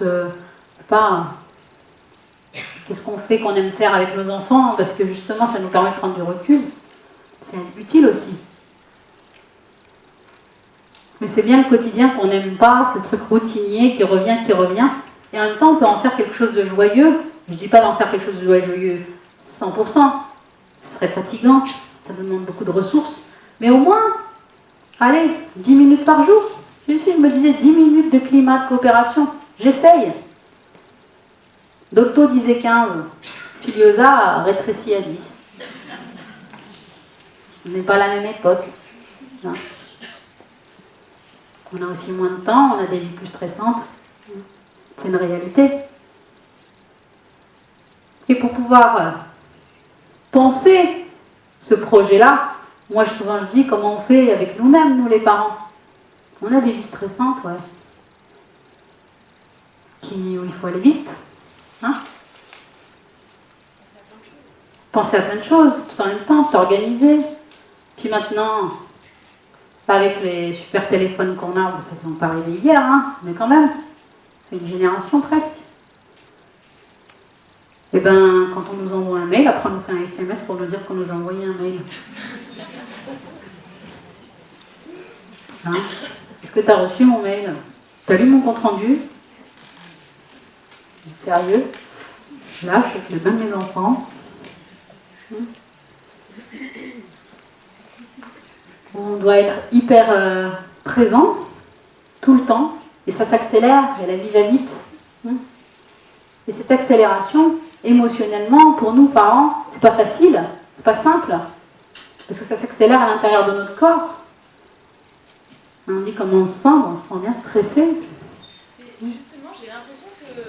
Qu'est-ce qu'on fait qu'on aime faire avec nos enfants, parce que justement, ça nous permet de prendre du recul. C'est utile aussi. Mais c'est bien le quotidien qu'on n'aime pas, ce truc routinier qui revient. Et en même temps, on peut en faire quelque chose de joyeux. Je ne dis pas d'en faire quelque chose de joyeux 100%. Ce serait fatigant, ça demande beaucoup de ressources. Mais au moins, allez, 10 minutes par jour. Je me disais 10 minutes de climat de coopération. J'essaye. Docto disait 15. Filiosa a rétréci à 10. On n'est pas à la même époque. Hein. On a aussi moins de temps, on a des vies plus stressantes. C'est une réalité. Et pour pouvoir penser ce projet-là, moi souvent je dis comment on fait avec nous-mêmes, nous les parents. On a des vies stressantes, ouais. Où il faut aller vite. Hein? Penser à plein de choses, tout en même temps, t'organiser. Puis maintenant, avec les super téléphones qu'on a, ça ne sont pas arrivés hier, hein, mais quand même, c'est une génération presque. Et bien, quand on nous envoie un mail, après on nous fait un SMS pour nous dire qu'on nous a envoyé un mail. Hein? Est-ce que tu as reçu mon mail? Tu as lu mon compte rendu? Sérieux? Là, je fais le bain de mes enfants. On doit être hyper présent tout le temps, et ça s'accélère, et la vie va vite. Et cette accélération, émotionnellement, pour nous parents, c'est pas facile, c'est pas simple, parce que ça s'accélère à l'intérieur de notre corps. On dit comment on se sent bien stressé. Et justement, j'ai l'impression que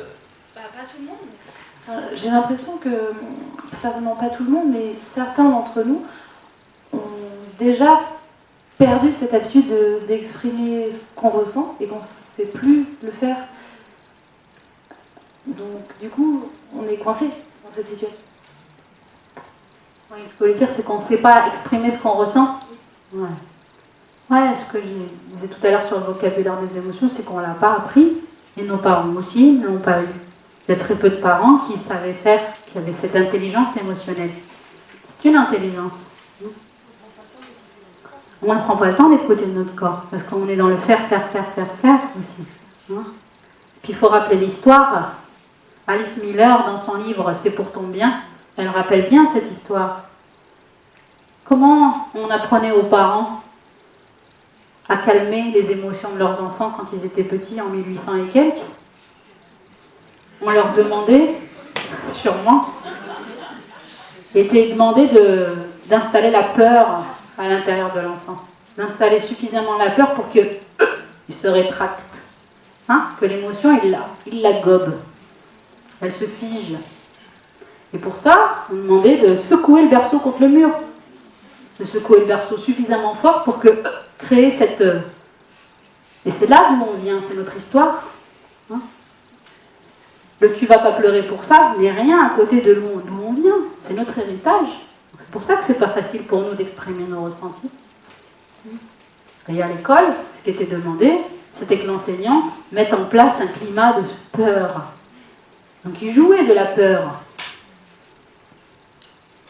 pas tout le monde. J'ai l'impression que, certainement pas tout le monde, mais certains d'entre nous ont déjà perdu cette habitude d'exprimer ce qu'on ressent et qu'on ne sait plus le faire. Donc, du coup, on est coincé dans cette situation. Oui, ce que je veux dire, c'est qu'on ne sait pas exprimer ce qu'on ressent. Ouais. Ouais, ce que je disais tout à l'heure sur le vocabulaire des émotions, c'est qu'on ne l'a pas appris, et nos parents aussi ne l'ont pas eu. Il y a très peu de parents qui savaient faire, qui avaient cette intelligence émotionnelle. C'est une intelligence. On ne prend pas le temps d'écouter de notre corps, parce qu'on est dans le faire aussi. Hein. Puis il faut rappeler l'histoire. Alice Miller, dans son livre « C'est pour ton bien », elle rappelle bien cette histoire. Comment on apprenait aux parents à calmer les émotions de leurs enfants quand ils étaient petits, en 1800 et quelques? On leur demandait, sûrement, était demandé d'installer la peur à l'intérieur de l'enfant, d'installer suffisamment la peur pour qu'il se rétracte, hein, que l'émotion, il la gobe, elle se fige. Et pour ça, on demandait de secouer le berceau contre le mur, de secouer le berceau suffisamment fort pour créer cette... Et c'est là d'où on vient, c'est notre histoire. Hein. Le « tu vas pas pleurer pour ça » n'est rien à côté de d'où on vient, c'est notre héritage. C'est pour ça que c'est pas facile pour nous d'exprimer nos ressentis. Et à l'école, ce qui était demandé, c'était que l'enseignant mette en place un climat de peur. Donc il jouait de la peur.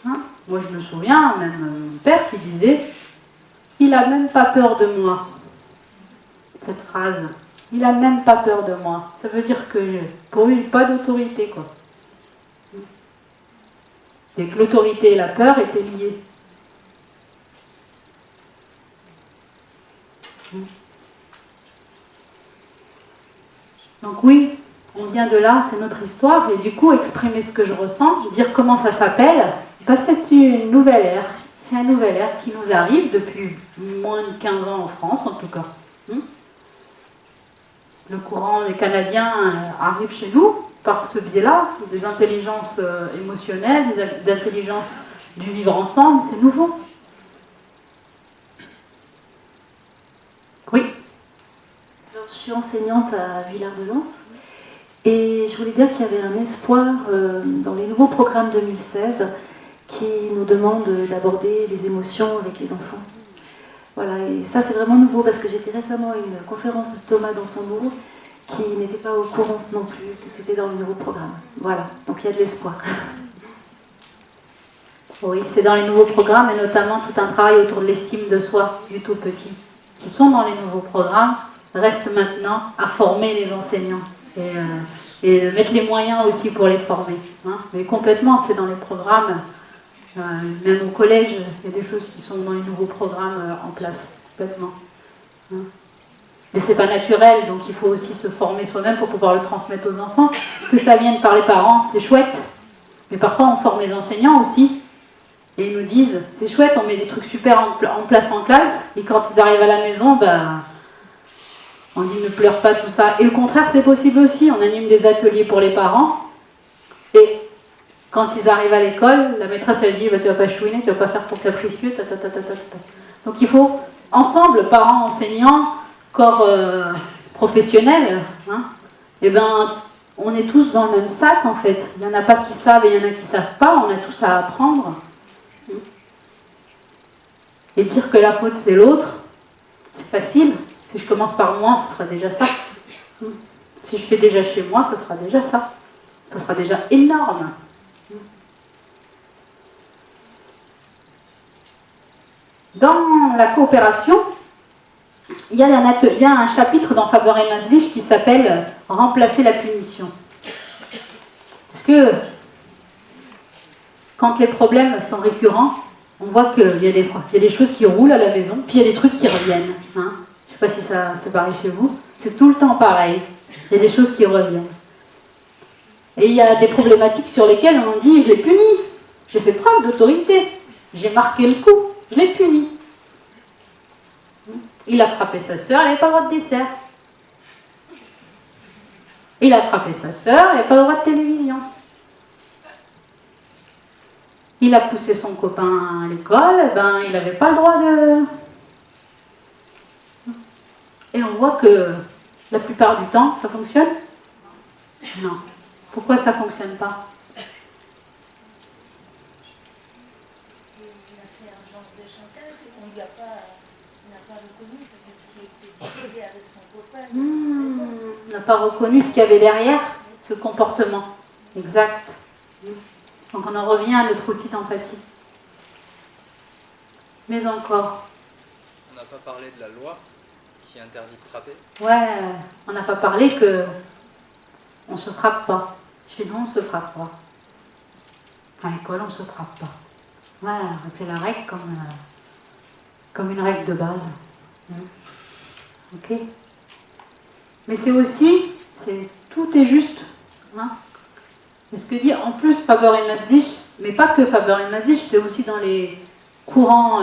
Hein? Moi je me souviens, même mon père qui disait « Il a même pas peur de moi ». Cette phrase. Il a même pas peur de moi. Ça veut dire que pour lui, pas d'autorité, quoi. Et que l'autorité et la peur étaient liées. Donc oui, on vient de là, c'est notre histoire, et du coup, exprimer ce que je ressens, dire comment ça s'appelle, c'est une nouvelle ère. C'est un nouvel ère qui nous arrive depuis moins de 15 ans en France, en tout cas. Le courant des Canadiens arrive chez nous par ce biais-là, des intelligences émotionnelles, des intelligences du vivre ensemble, c'est nouveau. Oui. Alors, je suis enseignante à Villard-de-Lans et je voulais dire qu'il y avait un espoir dans les nouveaux programmes 2016 qui nous demandent d'aborder les émotions avec les enfants. Voilà, et ça c'est vraiment nouveau parce que j'étais récemment à une conférence de Thomas Dansembourg qui n'étaient pas au courant non plus que c'était dans le nouveau programme. Voilà, donc il y a de l'espoir. Oui, c'est dans les nouveaux programmes et notamment tout un travail autour de l'estime de soi du tout petit, qui sont dans les nouveaux programmes, reste maintenant à former les enseignants et mettre les moyens aussi pour les former. Hein. Mais complètement, c'est dans les programmes, même au collège, il y a des choses qui sont dans les nouveaux programmes en place, complètement. Hein. Mais c'est pas naturel, donc il faut aussi se former soi-même pour pouvoir le transmettre aux enfants. Que ça vienne par les parents, c'est chouette, mais parfois on forme les enseignants aussi. Et ils nous disent, c'est chouette, on met des trucs super en place en classe, et quand ils arrivent à la maison, on dit ne pleure pas, tout ça. Et le contraire, c'est possible aussi, on anime des ateliers pour les parents, et quand ils arrivent à l'école, la maîtresse elle dit, tu vas pas chouiner, tu vas pas faire ton capricieux, Donc il faut, ensemble, parents, enseignants, corps professionnels, hein, on est tous dans le même sac en fait. Il n'y en a pas qui savent et il y en a qui ne savent pas, on a tous à apprendre. Et dire que la faute c'est l'autre, c'est facile. Si je commence par moi, ce sera déjà ça. Si je fais déjà chez moi, ce sera déjà ça. Ce sera déjà énorme. Dans la coopération, il y a un chapitre dans Faber et Maslich qui s'appelle « Remplacer la punition ». Parce que quand les problèmes sont récurrents, on voit qu'il y a des choses qui roulent à la maison, puis il y a des trucs qui reviennent. Hein. Je ne sais pas si ça c'est pareil chez vous. C'est tout le temps pareil. Il y a des choses qui reviennent. Et il y a des problématiques sur lesquelles on dit « je l'ai puni, j'ai fait preuve d'autorité, j'ai marqué le coup, je l'ai puni ». Il a frappé sa sœur, elle n'avait pas le droit de dessert. Il a frappé sa sœur, elle n'avait pas le droit de télévision. Il a poussé son copain à l'école, il n'avait pas le droit de... Et on voit que la plupart du temps, ça fonctionne? Non. Pourquoi ça ne fonctionne pas? Il a fait un genre de chantage, on n'a pas reconnu ce qui était avec son copain. On n'a pas reconnu ce qu'il y avait derrière ce comportement. Exact. Donc on en revient à notre outil d'empathie. Mais encore. On n'a pas parlé de la loi qui interdit de frapper. Ouais, on n'a pas parlé que on ne se frappe pas. Chez nous, on ne se frappe pas. À l'école, on ne se frappe pas. Ouais, rappelez la règle comme une règle de base. Ok. Mais c'est aussi, tout est juste. Hein. Et ce que dit en plus Faber et Maslich, mais pas que Faber et Maslich, c'est aussi dans les courants,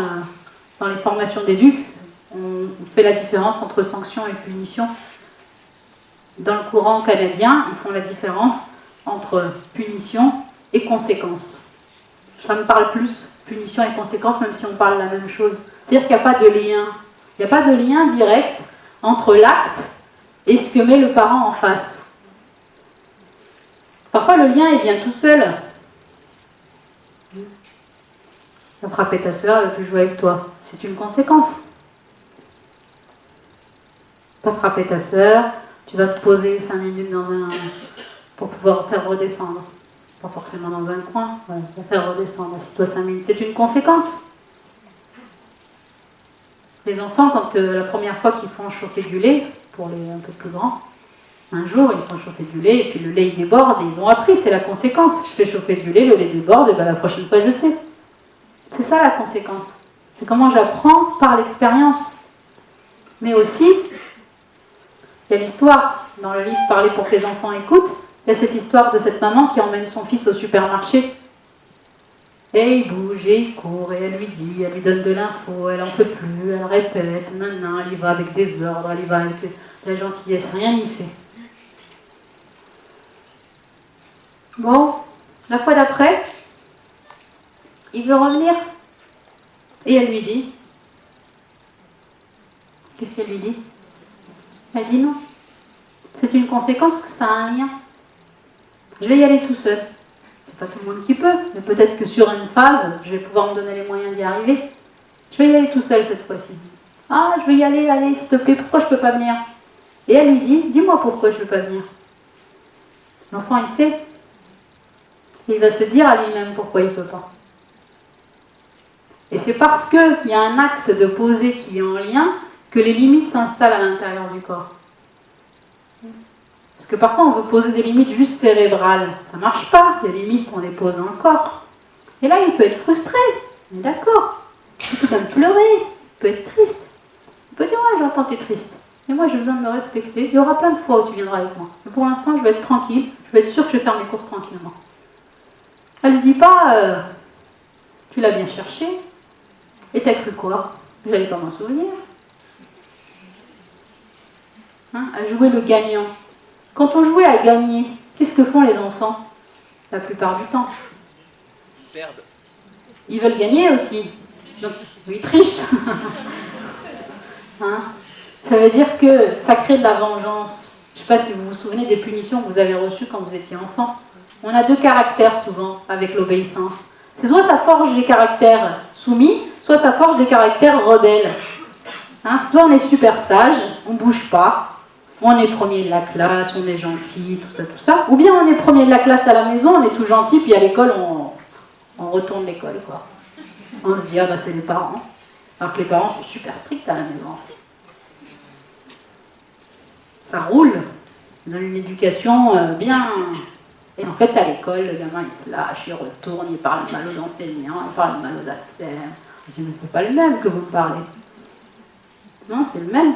dans les formations d'éduc, on fait la différence entre sanction et punition. Dans le courant canadien, ils font la différence entre punition et conséquence. Ça me parle plus, punition et conséquence, même si on parle de la même chose. C'est-à-dire qu'il n'y a pas de lien. Il n'y a pas de lien direct entre l'acte et ce que met le parent en face. Parfois, le lien, il vient tout seul. Tu as frappé ta sœur, elle ne veut plus jouer avec toi. C'est une conséquence. Tu as frappé ta sœur, tu vas te poser 5 minutes pour pouvoir faire redescendre. Pas forcément dans un coin, pour faire redescendre. Assis-toi 5 minutes. C'est une conséquence. Les enfants, quand la première fois qu'ils font chauffer du lait, pour les un peu plus grands, un jour, ils font chauffer du lait, et puis le lait il déborde, et ils ont appris, c'est la conséquence. Je fais chauffer du lait, le lait déborde, et la prochaine fois, je sais. C'est ça la conséquence. C'est comment j'apprends par l'expérience. Mais aussi, il y a l'histoire, dans le livre « Parler pour que les enfants écoutent », il y a cette histoire de cette maman qui emmène son fils au supermarché. Et il bouge, et il court, et elle lui dit, elle lui donne de l'info, elle n'en peut plus, elle répète, maintenant, elle y va avec des ordres, elle y va avec la gentillesse, rien n'y fait. Bon, la fois d'après, il veut revenir. Et elle lui dit, qu'est-ce qu'elle lui dit? Elle dit non. C'est une conséquence que ça a un lien. Je vais y aller tout seul. C'est pas tout le monde qui peut, mais peut-être que sur une phase, je vais pouvoir me donner les moyens d'y arriver. Je vais y aller tout seul cette fois-ci. Ah, je vais y aller, allez, s'il te plaît, pourquoi je peux pas venir? Et elle lui dit, dis-moi pourquoi je ne veux pas venir. L'enfant, il sait. Il va se dire à lui-même pourquoi il ne peut pas. Et c'est parce qu'il y a un acte de poser qui est en lien que les limites s'installent à l'intérieur du corps. Parce que parfois on veut poser des limites juste cérébrales. Ça ne marche pas, les limites on les pose dans le corps. Et là il peut être frustré, on est d'accord. Il peut même pleurer, il peut être triste. Il peut dire ouais j'entends que tu es triste. Et moi j'ai besoin de me respecter. Il y aura plein de fois où tu viendras avec moi. Mais pour l'instant je vais être tranquille, je vais être sûre que je vais faire mes courses tranquillement. Elle ne dit pas tu l'as bien cherché. Et t'as cru quoi? J'allais pas m'en souvenir. Hein, à jouer le gagnant. Quand on jouait à gagner, qu'est-ce que font les enfants la plupart du temps? Ils perdent. Ils veulent gagner aussi. Donc, ils trichent. Hein, ça veut dire que ça crée de la vengeance. Je ne sais pas si vous vous souvenez des punitions que vous avez reçues quand vous étiez enfant. On a deux caractères souvent avec l'obéissance. C'est soit ça forge des caractères soumis, soit ça forge des caractères rebelles. Hein, soit on est super sage, on ne bouge pas, on est premier de la classe, on est gentil, tout ça. Ou bien on est premier de la classe à la maison, on est tout gentil, puis à l'école, on retourne l'école, quoi. On se dit, ah bah c'est les parents. Alors que les parents sont super stricts à la maison. Ça roule. Ils ont une éducation bien... Et en fait, à l'école, le gamin, il se lâche, il retourne, il parle mal aux enseignants, il parle mal aux absents. Je dis, mais c'est pas le même que vous me parlez. Non, c'est le même.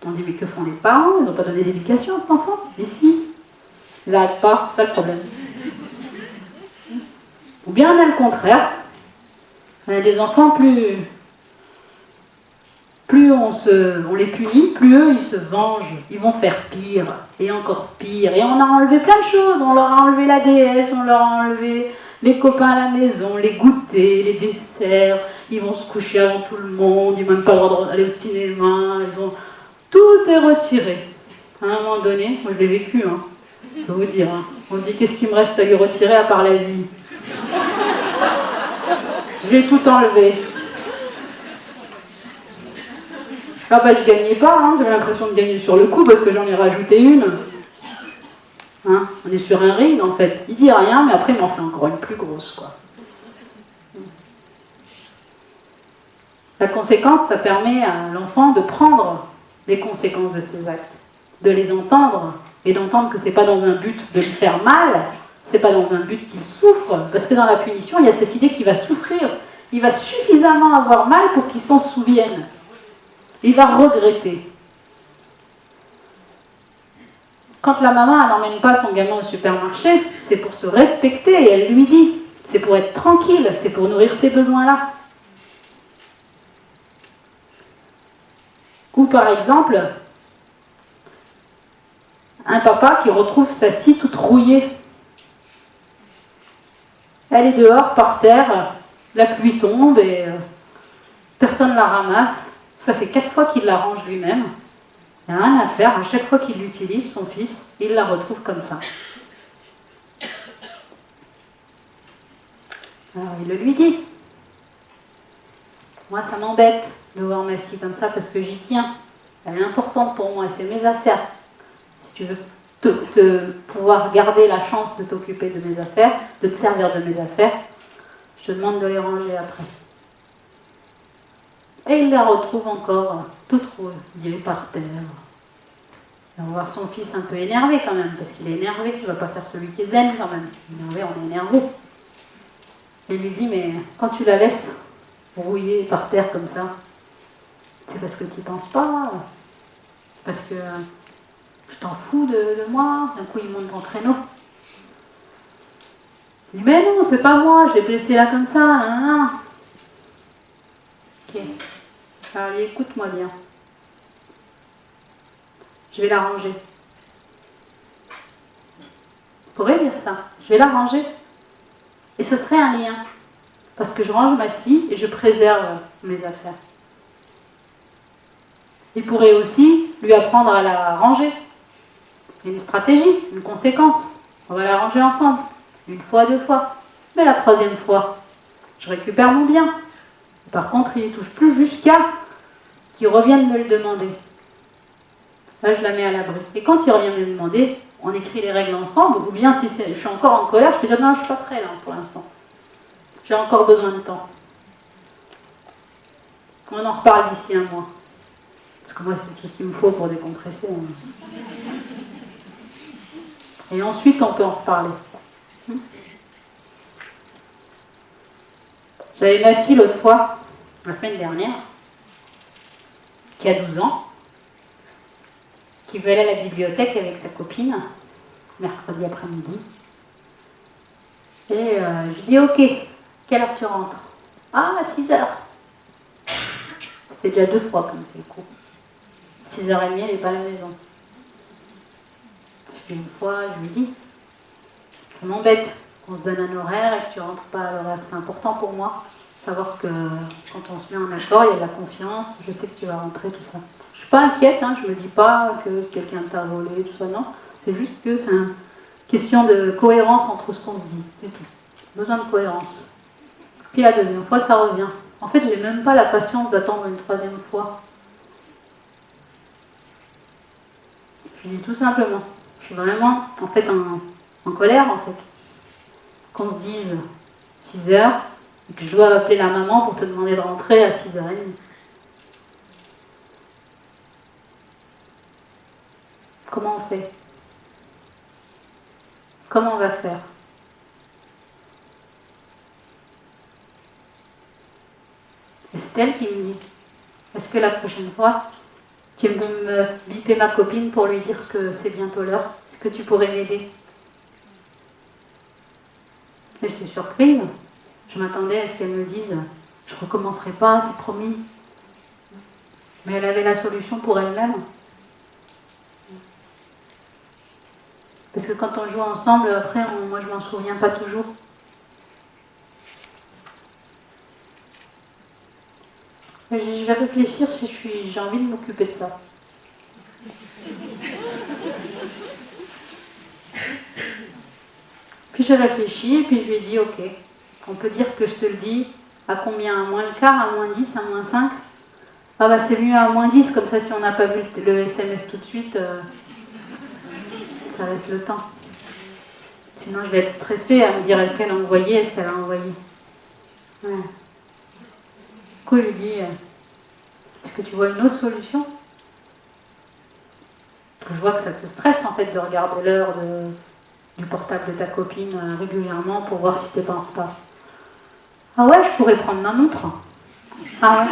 On dit, mais que font les parents? Ils n'ont pas donné d'éducation à cet enfant? Et si? Ils n'arrêtent pas, c'est ça le problème. Ou bien on a le contraire. On a des enfants, plus on les punit, plus eux, ils se vengent. Ils vont faire pire, et encore pire. Et on a enlevé plein de choses. On leur a enlevé la déesse, on leur a enlevé les copains à la maison, les goûters, les desserts. Ils vont se coucher avant tout le monde. Ils n'ont même pas le droit d'aller au cinéma. Tout est retiré. À un moment donné, moi je l'ai vécu, hein, je peux vous dire. Hein. On se dit, qu'est-ce qu'il me reste à lui retirer à part la vie? J'ai tout enlevé. Ah bah je gagnais pas, hein. J'avais l'impression de gagner sur le coup parce que j'en ai rajouté une. Hein, on est sur un ring en fait. Il dit rien, mais après il m'en fait encore une plus grosse, quoi. La conséquence, ça permet à l'enfant de prendre les conséquences de ses actes, de les entendre et d'entendre que c'est pas dans un but de lui faire mal, c'est pas dans un but qu'il souffre, parce que dans la punition, il y a cette idée qu'il va souffrir. Il va suffisamment avoir mal pour qu'il s'en souvienne. Il va regretter. Quand la maman elle n'emmène pas son gamin au supermarché, c'est pour se respecter et elle lui dit, c'est pour être tranquille, c'est pour nourrir ses besoins-là. Ou par exemple, un papa qui retrouve sa scie toute rouillée. Elle est dehors, par terre, la pluie tombe et personne ne la ramasse. Ça fait 4 fois qu'il la range lui-même. Il n'y a rien à faire. À chaque fois qu'il l'utilise, son fils, il la retrouve comme ça. Alors il le lui dit. Moi, ça m'embête de voir ma scie comme ça parce que j'y tiens. Elle est importante pour moi, c'est mes affaires. Si tu veux te pouvoir garder la chance de t'occuper de mes affaires, de te servir de mes affaires, je te demande de les ranger après. Et il la retrouve encore toute rouillée par terre. On va voir son fils un peu énervé quand même, parce qu'il est énervé, tu ne vas pas faire celui qui est zen quand même. Énervé, on est énervé. Et il lui dit, mais quand tu la laisses rouiller par terre comme ça, c'est parce que tu n'y penses pas, parce que tu t'en fous de moi. D'un coup, il monte dans le traîneau. Il dit, mais non, c'est pas moi, je l'ai blessé là comme ça, nanana. Ok. Alors, il dit, écoute-moi bien. Je vais la ranger. Vous pourrez dire ça. Je vais la ranger. Et ce serait un lien. Parce que je range ma scie et je préserve mes affaires. Il pourrait aussi lui apprendre à la ranger. C'est une stratégie, une conséquence. On va la ranger ensemble. 1 fois, 2 fois. Mais la 3e fois, je récupère mon bien. Par contre, il n'y touche plus jusqu'à qu'il revienne me le demander. là je la mets à l'abri. Et quand il revient me demander, on écrit les règles ensemble, ou bien si je suis encore en colère, je peux dire non, je suis pas prêt là pour l'instant. J'ai encore besoin de temps. On en reparle d'ici un mois. Parce que moi, c'est tout ce qu'il me faut pour décompresser. Et ensuite, on peut en reparler. J'avais ma fille l'autre fois, la semaine dernière, qui a 12 ans, qui veut aller à la bibliothèque avec sa copine, mercredi après-midi. Et je dis, ok, quelle heure tu rentres? Ah, à 6h. C'est déjà 2 fois qu'on fait le coup. 6h30, elle n'est pas à la maison. Puis une fois, je lui dis, ça m'embête qu'on se donne un horaire et que tu rentres pas à l'horaire. C'est important pour moi. Savoir que quand on se met en accord, il y a de la confiance, je sais que tu vas rentrer, tout ça. Je suis pas inquiète, hein, je me dis pas que quelqu'un t'a volé, tout ça, non. C'est juste que c'est une question de cohérence entre ce qu'on se dit, c'est tout. Besoin de cohérence. Puis la deuxième fois, ça revient. En fait, j'ai même pas la patience d'attendre une troisième fois. Je dis tout simplement, je suis vraiment, en fait, en colère, en fait. Qu'on se dise 6h, et que je dois appeler la maman pour te demander de rentrer à 6h30. Comment on fait? Comment on va faire? Et c'est elle qui me dit, est-ce que la prochaine fois, tu peux me biper ma copine pour lui dire que c'est bientôt l'heure? Est-ce que tu pourrais m'aider? Et j'étais surprise. Je m'attendais à ce qu'elle me dise, je ne recommencerai pas, c'est promis. Mais elle avait la solution pour elle-même. Parce que quand on joue ensemble, après, moi je m'en souviens pas toujours. Je vais réfléchir si j'ai envie de m'occuper de ça. Puis j'ai réfléchi et puis je lui ai dit, ok, on peut dire que je te le dis, à combien? À moins le quart, à moins 10, à moins 5? Ah bah c'est mieux à moins 10, comme ça si on n'a pas vu le SMS tout de suite, ça laisse le temps. Sinon je vais être stressée à me dire est-ce qu'elle a envoyé, est-ce qu'elle a envoyé. Ouais. Du coup je lui dis, est-ce que tu vois une autre solution? Je vois que ça te stresse en fait de regarder l'heure du portable de ta copine régulièrement pour voir si t'es pas en retard. Ah ouais, je pourrais prendre ma montre. Ah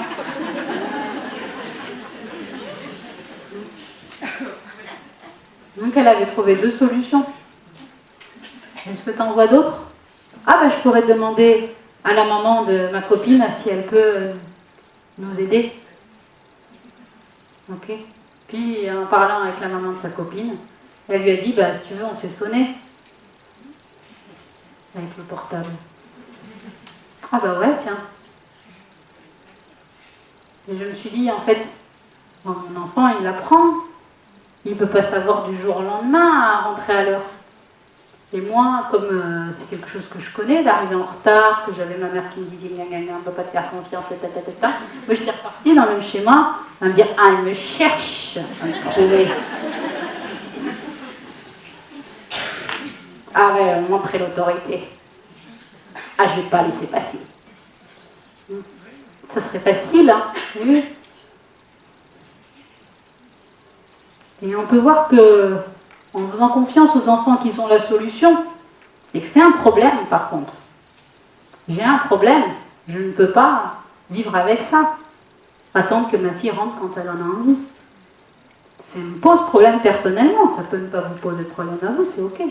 ouais. Donc elle avait trouvé 2 solutions. Est-ce que t'en vois d'autres? Ah bah je pourrais demander à la maman de ma copine si elle peut nous aider. Ok. Puis en parlant avec la maman de sa copine, elle lui a dit, bah si tu veux on fait sonner. Avec le portable. Ah bah ouais, tiens. Et je me suis dit, en fait, mon enfant, il l'apprend. Il ne peut pas savoir du jour au lendemain à rentrer à l'heure. Et moi, comme c'est quelque chose que je connais, d'arriver en retard, que j'avais ma mère qui me disait, gna gna gna, on ne peut pas te faire confiance, moi j'étais repartie dans le même schéma, à me dire, ah, elle me cherche à me trouver. Ah ouais, montrer l'autorité. Ah, je ne vais pas laisser passer. Ça serait facile, hein, oui. Et on peut voir que, en faisant confiance aux enfants qui ont la solution, et que c'est un problème par contre. J'ai un problème, je ne peux pas vivre avec ça. Attendre que ma fille rentre quand elle en a envie. Ça me pose problème personnellement, ça peut ne pas vous poser de problème à vous, c'est ok.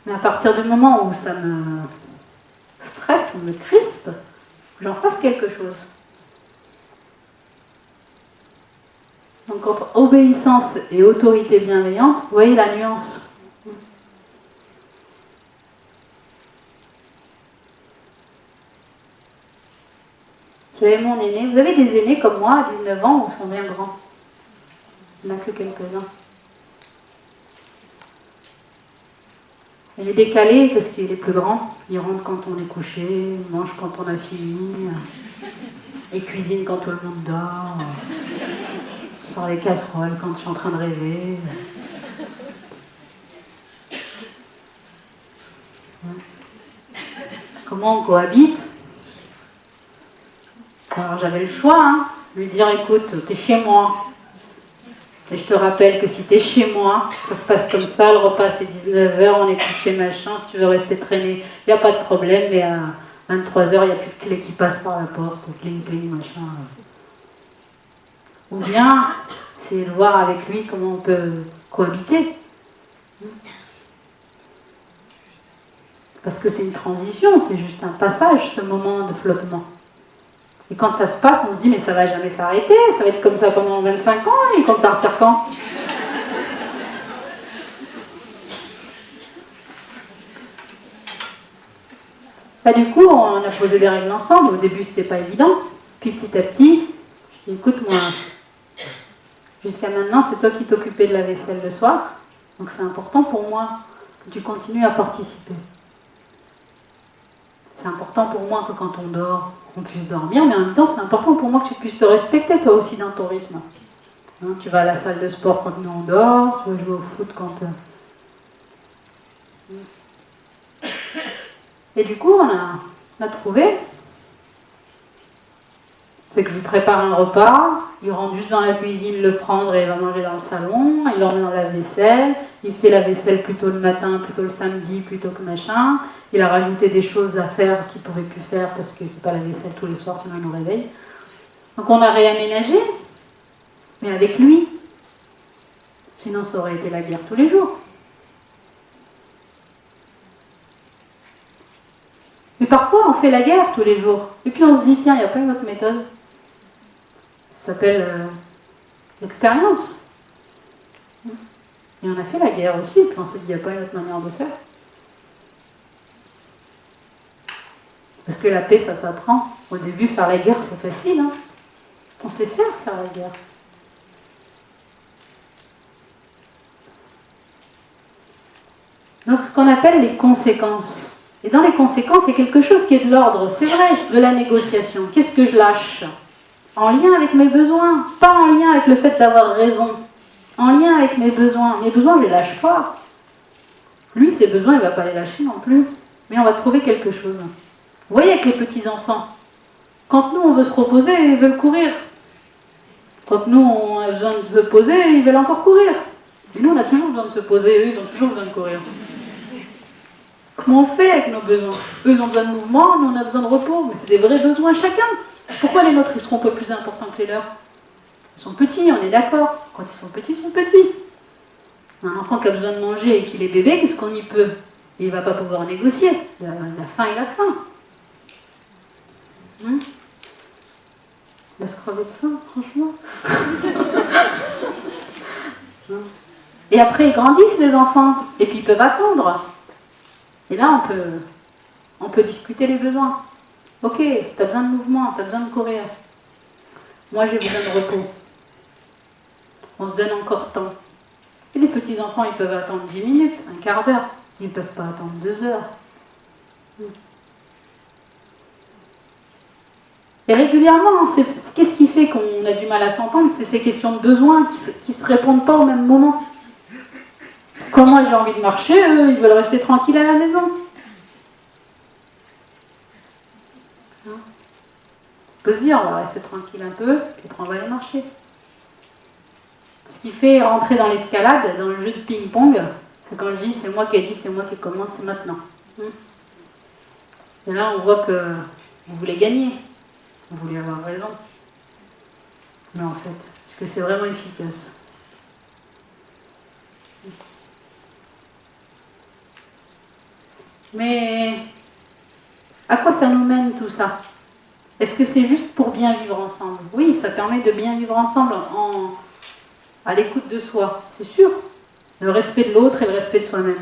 Mais à partir du moment où ça me stresse, ça me crispe, j'en fasse quelque chose. Donc entre obéissance et autorité bienveillante, vous voyez la nuance. J'avais mon aîné. Vous avez des aînés comme moi, à 19 ans, ou sont bien grands? Il n'y en a que quelques-uns. Il est décalé parce qu'il est plus grand. Il rentre quand on est couché, il mange quand on a fini, il cuisine quand tout le monde dort. sors les casseroles quand je suis en train de rêver. Comment on cohabite? Alors j'avais le choix, hein, lui dire écoute, t'es chez moi. Et je te rappelle que si t'es chez moi, ça se passe comme ça, le repas c'est 19h, on est couché machin, si tu veux rester traîné, il n'y a pas de problème, mais à 23h, il n'y a plus de clé qui passe par la porte, cling cling machin. Ou bien, essayer de voir avec lui comment on peut cohabiter. Parce que c'est une transition, c'est juste un passage, ce moment de flottement. Et quand ça se passe, on se dit, mais ça va jamais s'arrêter, ça va être comme ça pendant 25 ans, il compte partir quand? Bah, du coup, on a posé des règles ensemble, au début c'était pas évident, puis petit à petit, je dis, écoute, moi, jusqu'à maintenant, c'est toi qui t'occupais de la vaisselle le soir, donc c'est important pour moi que tu continues à participer. C'est important pour moi que quand on dort, on puisse dormir, mais en même temps, c'est important pour moi que tu puisses te respecter toi aussi dans ton rythme. Hein, tu vas à la salle de sport quand nous on dort, tu vas jouer au foot quand... Et du coup, on a trouvé, c'est que je lui prépare un repas, il rentre juste dans la cuisine le prendre et il va manger dans le salon, il le remet dans la vaisselle, il fait la vaisselle plutôt le matin, plutôt le samedi, plutôt que machin. Il a rajouté des choses à faire qu'il ne pouvait plus faire parce qu'il ne fait pas la vaisselle tous les soirs, sinon il nous réveille. Donc on a réaménagé, mais avec lui. Sinon ça aurait été la guerre tous les jours. Mais parfois on fait la guerre tous les jours. Et puis on se dit, tiens, il n'y a pas une autre méthode. Ça s'appelle l'expérience. Et on a fait la guerre aussi, puis on s'est dit, il n'y a pas une autre manière de faire. Parce que la paix, ça s'apprend. Au début, faire la guerre, c'est facile. Hein. On sait faire la guerre. Donc, ce qu'on appelle les conséquences. Et dans les conséquences, il y a quelque chose qui est de l'ordre, c'est vrai, de la négociation. Qu'est-ce que je lâche? En lien avec mes besoins, pas en lien avec le fait d'avoir raison. En lien avec mes besoins. Mes besoins, je les lâche pas. Lui, ses besoins, il ne va pas les lâcher non plus. Mais on va trouver quelque chose. Vous voyez avec les petits-enfants, quand nous, on veut se reposer, ils veulent courir. Quand nous, on a besoin de se poser, ils veulent encore courir. Et nous, on a toujours besoin de se poser, eux, ils ont toujours besoin de courir. Comment on fait avec nos besoins? Eux, ils ont besoin de mouvement, nous, on a besoin de repos. Mais c'est des vrais besoins chacun. Pourquoi les nôtres, ils seront un peu plus importants que les leurs? Ils sont petits, on est d'accord. Quand ils sont petits, ils sont petits. Un enfant qui a besoin de manger et qu'il est bébé, qu'est-ce qu'on y peut? Il ne va pas pouvoir négocier. La faim est la faim. Il va se crever de faim, franchement. Et après, ils grandissent, les enfants. Et puis, ils peuvent attendre. Et là, on peut discuter les besoins. Ok, tu as besoin de mouvement, tu as besoin de courir. Moi, j'ai besoin de repos. On se donne encore temps. Et les petits-enfants, ils peuvent attendre 10 minutes, un quart d'heure. Ils ne peuvent pas attendre 2 heures. Et régulièrement, qu'est-ce qui fait qu'on a du mal à s'entendre? C'est ces questions de besoin qui ne se répondent pas au même moment. Quand moi j'ai envie de marcher, eux, ils veulent rester tranquilles à la maison. On peut se dire, on va rester tranquille un peu, puis après on va aller marcher. Ce qui fait rentrer dans l'escalade, dans le jeu de ping-pong, c'est quand je dis c'est moi qui ai dit, c'est moi qui commande, c'est maintenant. Et là on voit que vous voulez gagner. Vous voulez avoir raison. Mais en fait, est-ce que c'est vraiment efficace? Mais à quoi ça nous mène tout ça? Est-ce que c'est juste pour bien vivre ensemble? Oui, ça permet de bien vivre ensemble à l'écoute de soi, c'est sûr. Le respect de l'autre et le respect de soi-même.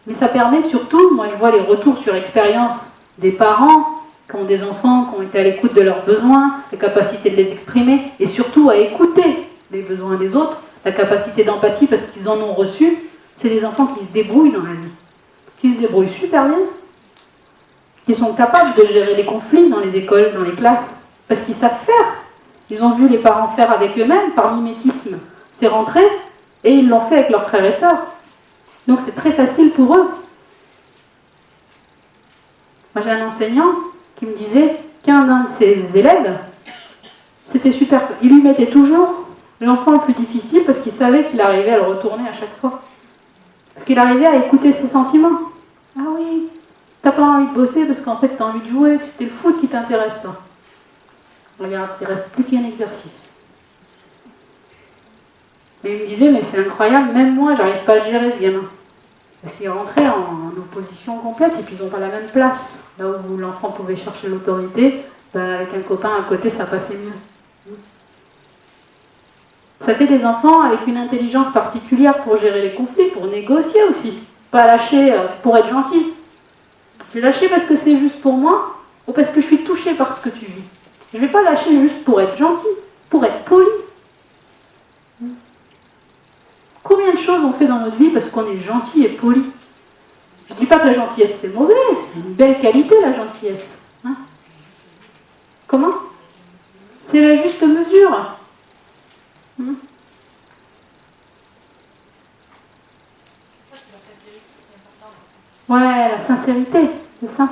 Mais ça permet surtout, moi je vois les retours sur expérience des parents qui ont des enfants, qui ont été à l'écoute de leurs besoins, la capacité de les exprimer, et surtout à écouter les besoins des autres, la capacité d'empathie parce qu'ils en ont reçu. C'est des enfants qui se débrouillent dans la vie, qui se débrouillent super bien, qui sont capables de gérer les conflits dans les écoles, dans les classes, parce qu'ils savent faire. Ils ont vu les parents faire avec eux-mêmes, par mimétisme. C'est rentré, et ils l'ont fait avec leurs frères et sœurs. Donc c'est très facile pour eux. Moi j'ai un enseignant qui me disait qu'un de ses élèves, c'était super. Il lui mettait toujours l'enfant le plus difficile parce qu'il savait qu'il arrivait à le retourner à chaque fois. Parce qu'il arrivait à écouter ses sentiments. Ah oui, t'as pas envie de bosser parce qu'en fait t'as envie de jouer, c'était le foot qui t'intéresse toi. Regarde, il reste plus qu'un exercice. Et il me disait, mais c'est incroyable, même moi j'arrive pas à le gérer ce gamin. Parce qu'il rentrait en opposition complète et puis ils n'ont pas la même place. Là où l'enfant pouvait chercher l'autorité, ben avec un copain à côté ça passait mieux. Ça fait des enfants avec une intelligence particulière pour gérer les conflits, pour négocier aussi. Pas lâcher pour être gentil. Je vais lâcher parce que c'est juste pour moi ou parce que je suis touchée par ce que tu vis. Je ne vais pas lâcher juste pour être gentil, pour être poli. Combien de choses on fait dans notre vie parce qu'on est gentil et poli? Je ne dis pas que la gentillesse c'est mauvais, c'est une belle qualité la gentillesse. Hein? Comment? C'est la juste mesure. Ouais, la sincérité, c'est ça.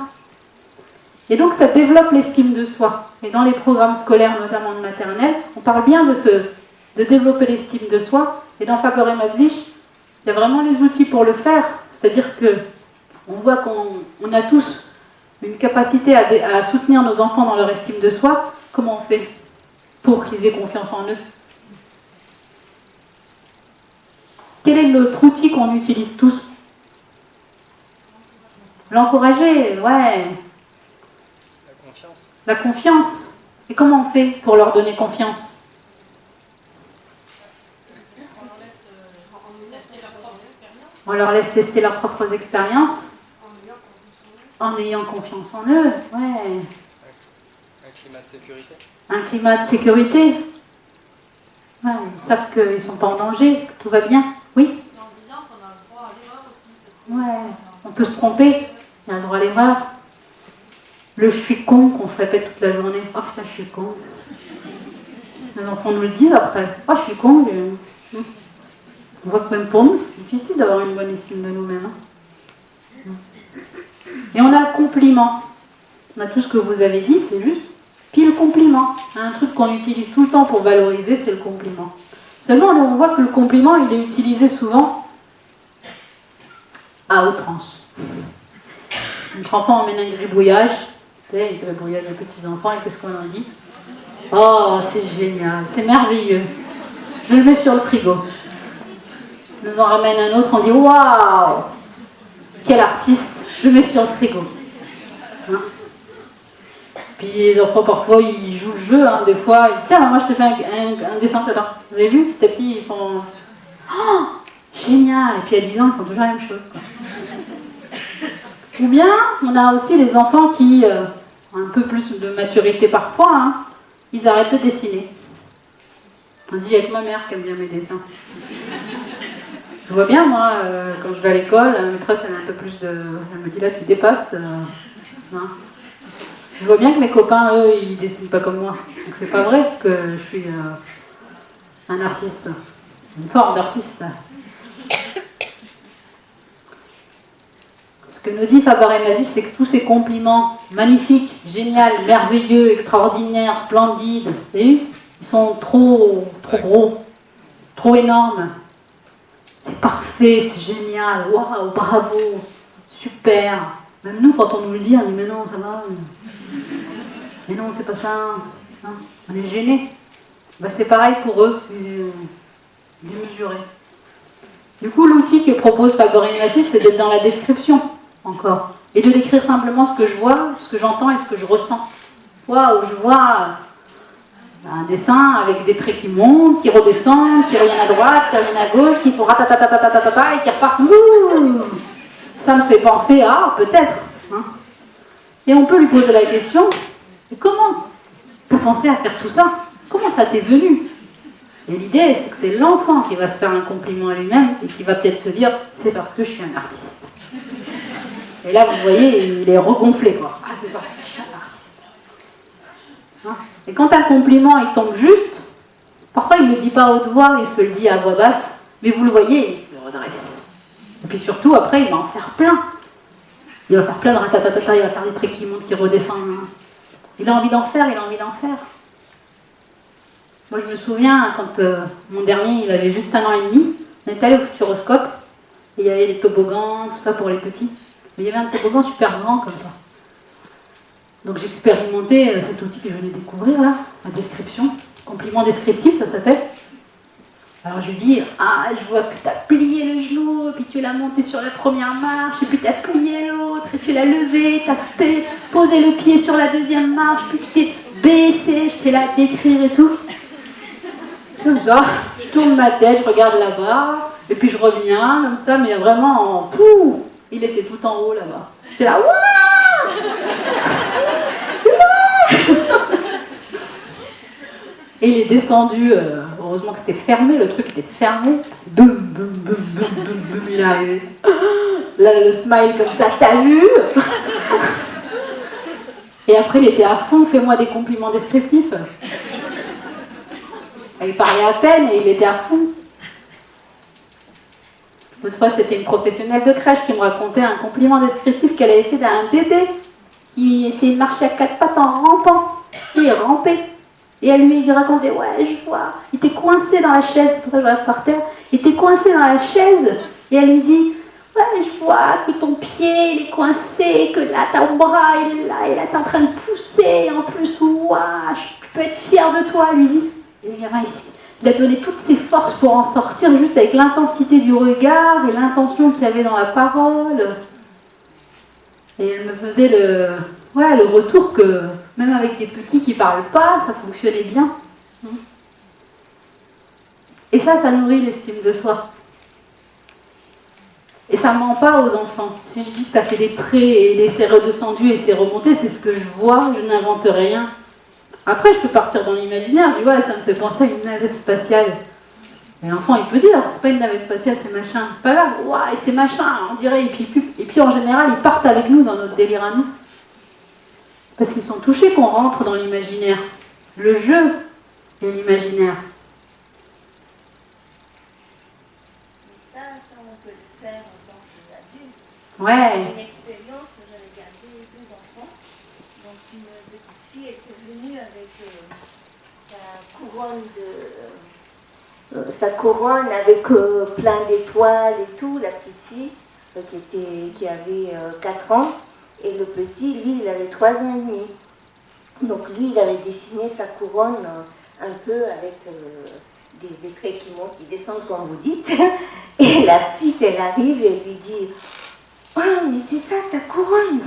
Et donc ça développe l'estime de soi. Et dans les programmes scolaires, notamment de maternelle, on parle bien de développer l'estime de soi. Et dans Faber et Maslich, il y a vraiment les outils pour le faire. C'est-à-dire qu'on voit qu'on a tous une capacité à soutenir nos enfants dans leur estime de soi. Comment on fait pour qu'ils aient confiance en eux? Quel est l'autre outil qu'on utilise tous? L'encourager, ouais. La confiance. La confiance. Et comment on fait pour leur donner confiance? On leur laisse tester leurs propres expériences en ayant confiance en eux. Ouais. Un climat de sécurité. Un climat de sécurité. Ouais, ils savent qu'ils ne sont pas en danger, que tout va bien. Oui. Ouais. On peut se tromper. Il y a le droit à l'erreur. Le je suis con qu'on se répète toute la journée. Oh putain, je suis con. Les enfants nous le disent après. Oh, je suis con. On voit que même pour nous, c'est difficile d'avoir une bonne estime de nous-mêmes. Hein. Et on a le compliment. On a tout ce que vous avez dit, c'est juste. Puis le compliment. Un truc qu'on utilise tout le temps pour valoriser, c'est le compliment. Seulement, on voit que le compliment, il est utilisé souvent à outrance. Notre enfant emmène un gribouillage. Tu sais, il gribouillage des petits-enfants, et qu'est-ce qu'on en dit? Oh, c'est génial, c'est merveilleux. Je le mets sur le frigo. On nous en ramène un autre, on dit waouh, quel artiste, je le mets sur le frigo. Hein? Puis les enfants parfois ils jouent le jeu, hein, des fois, ils disent tiens, moi je te fais un dessin, attends, vous avez vu, petit à petit ils font oh, génial, et puis à 10 ans ils font toujours la même chose. Quoi. Ou bien on a aussi les enfants qui ont un peu plus de maturité parfois, hein, ils arrêtent de dessiner. On se dit avec ma mère qui aime bien mes dessins. Je vois bien, moi, quand je vais à l'école, la maîtresse, elle a un peu plus de... Elle me dit, là, tu dépasses. Hein. Je vois bien que mes copains, eux, ils dessinent pas comme moi. Donc c'est pas vrai que je suis un artiste. Une forme d'artiste. Ce que nous dit Faber et Maslich, c'est que tous ces compliments magnifiques, génial, merveilleux, extraordinaires, splendides, vous avez vu, ils sont trop gros, trop énormes. C'est parfait, c'est génial, waouh, bravo, super. Même nous, quand on nous le dit, on dit mais non, ça va. Mais non, c'est pas ça. Hein, on est gênés. Ben, c'est pareil pour eux, démesuré. Du coup, l'outil que propose Faber et Maslich, c'est d'être dans la description, encore. Et de décrire simplement ce que je vois, ce que j'entends et ce que je ressens. Waouh, je vois un dessin avec des traits qui montent, qui redescendent, qui reviennent à droite, qui reviennent à gauche, qui font ratatatatata et qui repartent. Ça me fait penser à peut-être. Hein. Et on peut lui poser la question, comment tu as pensé à faire tout ça? Comment ça t'est venu? Et l'idée, c'est que c'est l'enfant qui va se faire un compliment à lui-même et qui va peut-être se dire, c'est parce que je suis un artiste. Et là, vous voyez, il est regonflé, quoi. Ah, c'est parce que je suis un artiste. Hein. Et quand un compliment il tombe juste, parfois il ne le dit pas à haute voix, il se le dit à voix basse, mais vous le voyez, il se redresse. Et puis surtout, après, il va en faire plein. Il va faire plein de ratatatata, il va faire des traits qui montent, qui redescendent. Il a envie d'en faire, il a envie d'en faire. Moi, je me souviens, quand mon dernier, il avait juste 1 an et demi, on est allé au Futuroscope, et il y avait des toboggans, tout ça pour les petits. Mais il y avait un toboggan super grand, comme ça. Donc j'expérimentais cet outil que je venais de découvrir, là, la description. Compliment descriptif, ça s'appelle. Alors je lui dis, ah, je vois que tu as plié le genou, puis tu l'as monté sur la première marche, et puis tu as plié l'autre, et tu l'as levé, tu as posé le pied sur la deuxième marche, puis tu t'es baissé, je t'ai là à décrire et tout. Comme ça, je tourne ma tête, je regarde là-bas, et puis je reviens, comme ça, mais vraiment en pouh, il était tout en haut là-bas. J'étais là, waouh! Et il est descendu, heureusement que c'était fermé, le truc était fermé. Boum, boum, boum, boum, boum, boum, il est arrivé. Là, le smile comme ça, t'as vu? Et après, il était à fond, fais-moi des compliments descriptifs. Il parlait à peine et il était à fond. L'autre fois, c'était une professionnelle de crèche qui me racontait un compliment descriptif qu'elle avait fait à un bébé qui essayait de marcher à 4 pattes en rampant. Et il rampait. Et elle lui racontait, ouais, je vois, il était coincé dans la chaise, c'est pour ça que je regarde par terre, il était coincé dans la chaise, et elle lui dit, ouais, je vois que ton pied, il est coincé, que là, ton bras, il est là, et là, t'es en train de pousser, et en plus, ouah, je peux être fière de toi, lui dit. Et le gamin, il a donné toutes ses forces pour en sortir, juste avec l'intensité du regard, et l'intention qu'il y avait dans la parole. Et elle me faisait le retour que même avec des petits qui ne parlent pas, ça fonctionnait bien. Et ça nourrit l'estime de soi. Et ça ne ment pas aux enfants. Si je dis que tu as fait des traits et c'est redescendu et c'est remonté, c'est ce que je vois, je n'invente rien. Après, je peux partir dans l'imaginaire, je dis ouais, ça me fait penser à une navette spatiale. Et l'enfant, il peut dire, c'est pas une navette spatiale, c'est machin. C'est pas grave, ouais, c'est machin, on dirait. Et puis en général, ils partent avec nous dans notre délire à nous. Parce qu'ils sont touchés qu'on rentre dans l'imaginaire. Le jeu et l'imaginaire. Ça, on peut le faire en tant qu'adulte. Ouais. Une expérience, j'avais gardé 2 enfants. Donc une petite fille était venue avec sa couronne avec plein d'étoiles et tout, la petite fille qui avait 4 ans. Et le petit, lui, il avait 3 ans et demi. Donc lui, il avait dessiné sa couronne un peu avec des traits qui montent, qui descendent, comme vous dites. Et la petite, elle arrive et lui dit « Oh, mais c'est ça ta couronne!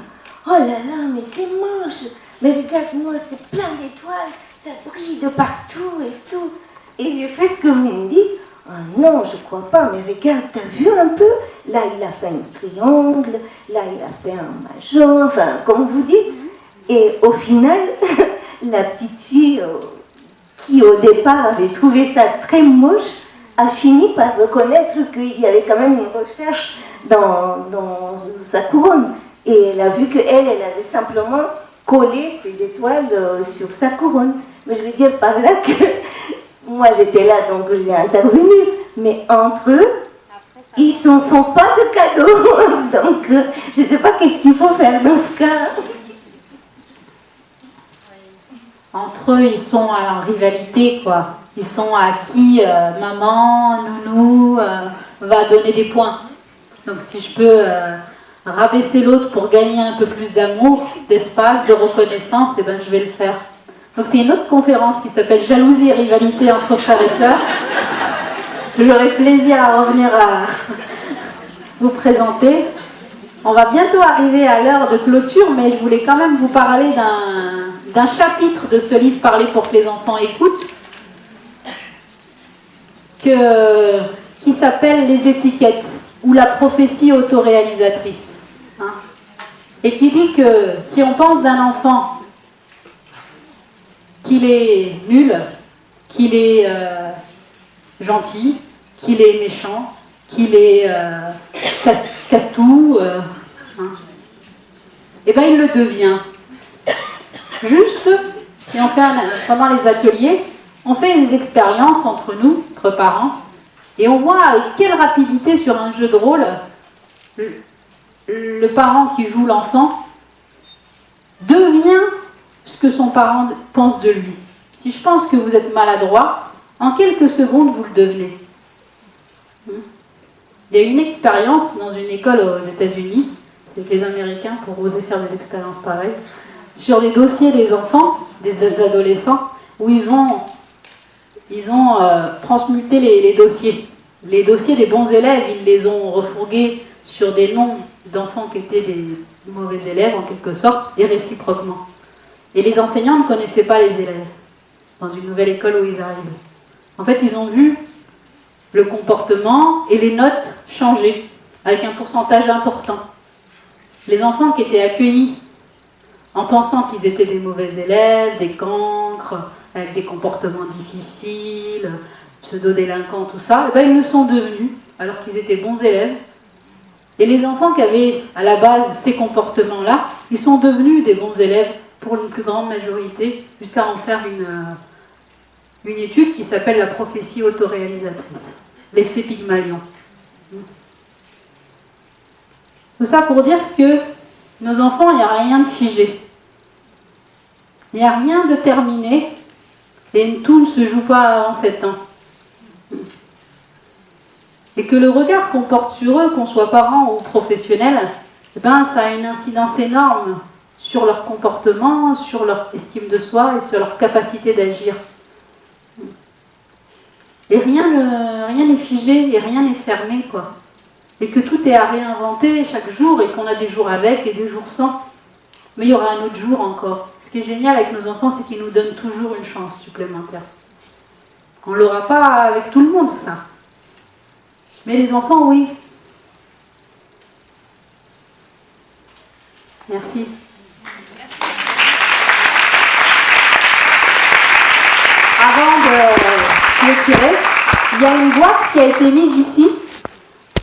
Oh là là, mais c'est moche! Mais regarde-moi, c'est plein d'étoiles, ça brille de partout et tout. » Et j'ai fait ce que vous me dites. « Ah non, je crois pas, mais regarde, t'as vu un peu? Là, il a fait un triangle, là, il a fait un major, enfin, comme vous dites. » Et au final, la petite fille qui au départ avait trouvé ça très moche, a fini par reconnaître qu'il y avait quand même une recherche dans sa couronne. Et elle a vu qu'elle avait simplement collé ses étoiles sur sa couronne. Mais je veux dire par là que moi j'étais là, donc j'ai intervenu. Mais entre eux, ils ne font pas de cadeaux. Donc je ne sais pas qu'est-ce qu'il faut faire dans ce cas. Entre eux, ils sont en rivalité, quoi. Ils sont à qui maman, nounou, va donner des points. Donc si je peux rabaisser l'autre pour gagner un peu plus d'amour, d'espace, de reconnaissance, eh ben, je vais le faire. Donc c'est une autre conférence qui s'appelle Jalousie et rivalité entre frères et sœurs. J'aurai plaisir à revenir à vous présenter. On va bientôt arriver à l'heure de clôture, mais je voulais quand même vous parler d'un chapitre de ce livre Parler pour que les enfants écoutent, qui s'appelle Les étiquettes ou la prophétie autoréalisatrice. Hein, et qui dit que si on pense d'un enfant qu'il est nul, qu'il est gentil, qu'il est méchant, qu'il est casse-tout, et ben il le devient. Juste et pendant les ateliers, on fait des expériences entre nous, entre parents, et on voit avec quelle rapidité sur un jeu de rôle, le parent qui joue l'enfant devient ce que son parent pense de lui. Si je pense que vous êtes maladroit, en quelques secondes, vous le devenez. Il y a une expérience dans une école aux États-Unis, avec les Américains pour oser faire des expériences pareilles, sur les dossiers des enfants, des adolescents, où ils ont transmuté les dossiers. Les dossiers des bons élèves, ils les ont refourgués sur des noms d'enfants qui étaient des mauvais élèves, en quelque sorte, et réciproquement. Et les enseignants ne connaissaient pas les élèves, dans une nouvelle école où ils arrivent. En fait, ils ont vu le comportement et les notes changer, avec un pourcentage important. Les enfants qui étaient accueillis en pensant qu'ils étaient des mauvais élèves, des cancres, avec des comportements difficiles, pseudo-délinquants, tout ça, et ils le sont devenus, alors qu'ils étaient bons élèves. Et les enfants qui avaient à la base ces comportements-là, ils sont devenus des bons élèves pour une plus grande majorité, jusqu'à en faire une étude qui s'appelle la prophétie autoréalisatrice, l'effet Pygmalion. Tout ça pour dire que nos enfants, il n'y a rien de figé. Il n'y a rien de terminé et tout ne se joue pas avant 7 ans. Et que le regard qu'on porte sur eux, qu'on soit parents ou professionnels, ça a une incidence énorme sur leur comportement, sur leur estime de soi et sur leur capacité d'agir. Et rien n'est figé et rien n'est fermé, quoi. Et que tout est à réinventer chaque jour et qu'on a des jours avec et des jours sans. Mais il y aura un autre jour encore. Ce qui est génial avec nos enfants, c'est qu'ils nous donnent toujours une chance supplémentaire. On ne l'aura pas avec tout le monde, ça. Mais les enfants, oui. Merci. Avant de clôturer, il y a une boîte qui a été mise ici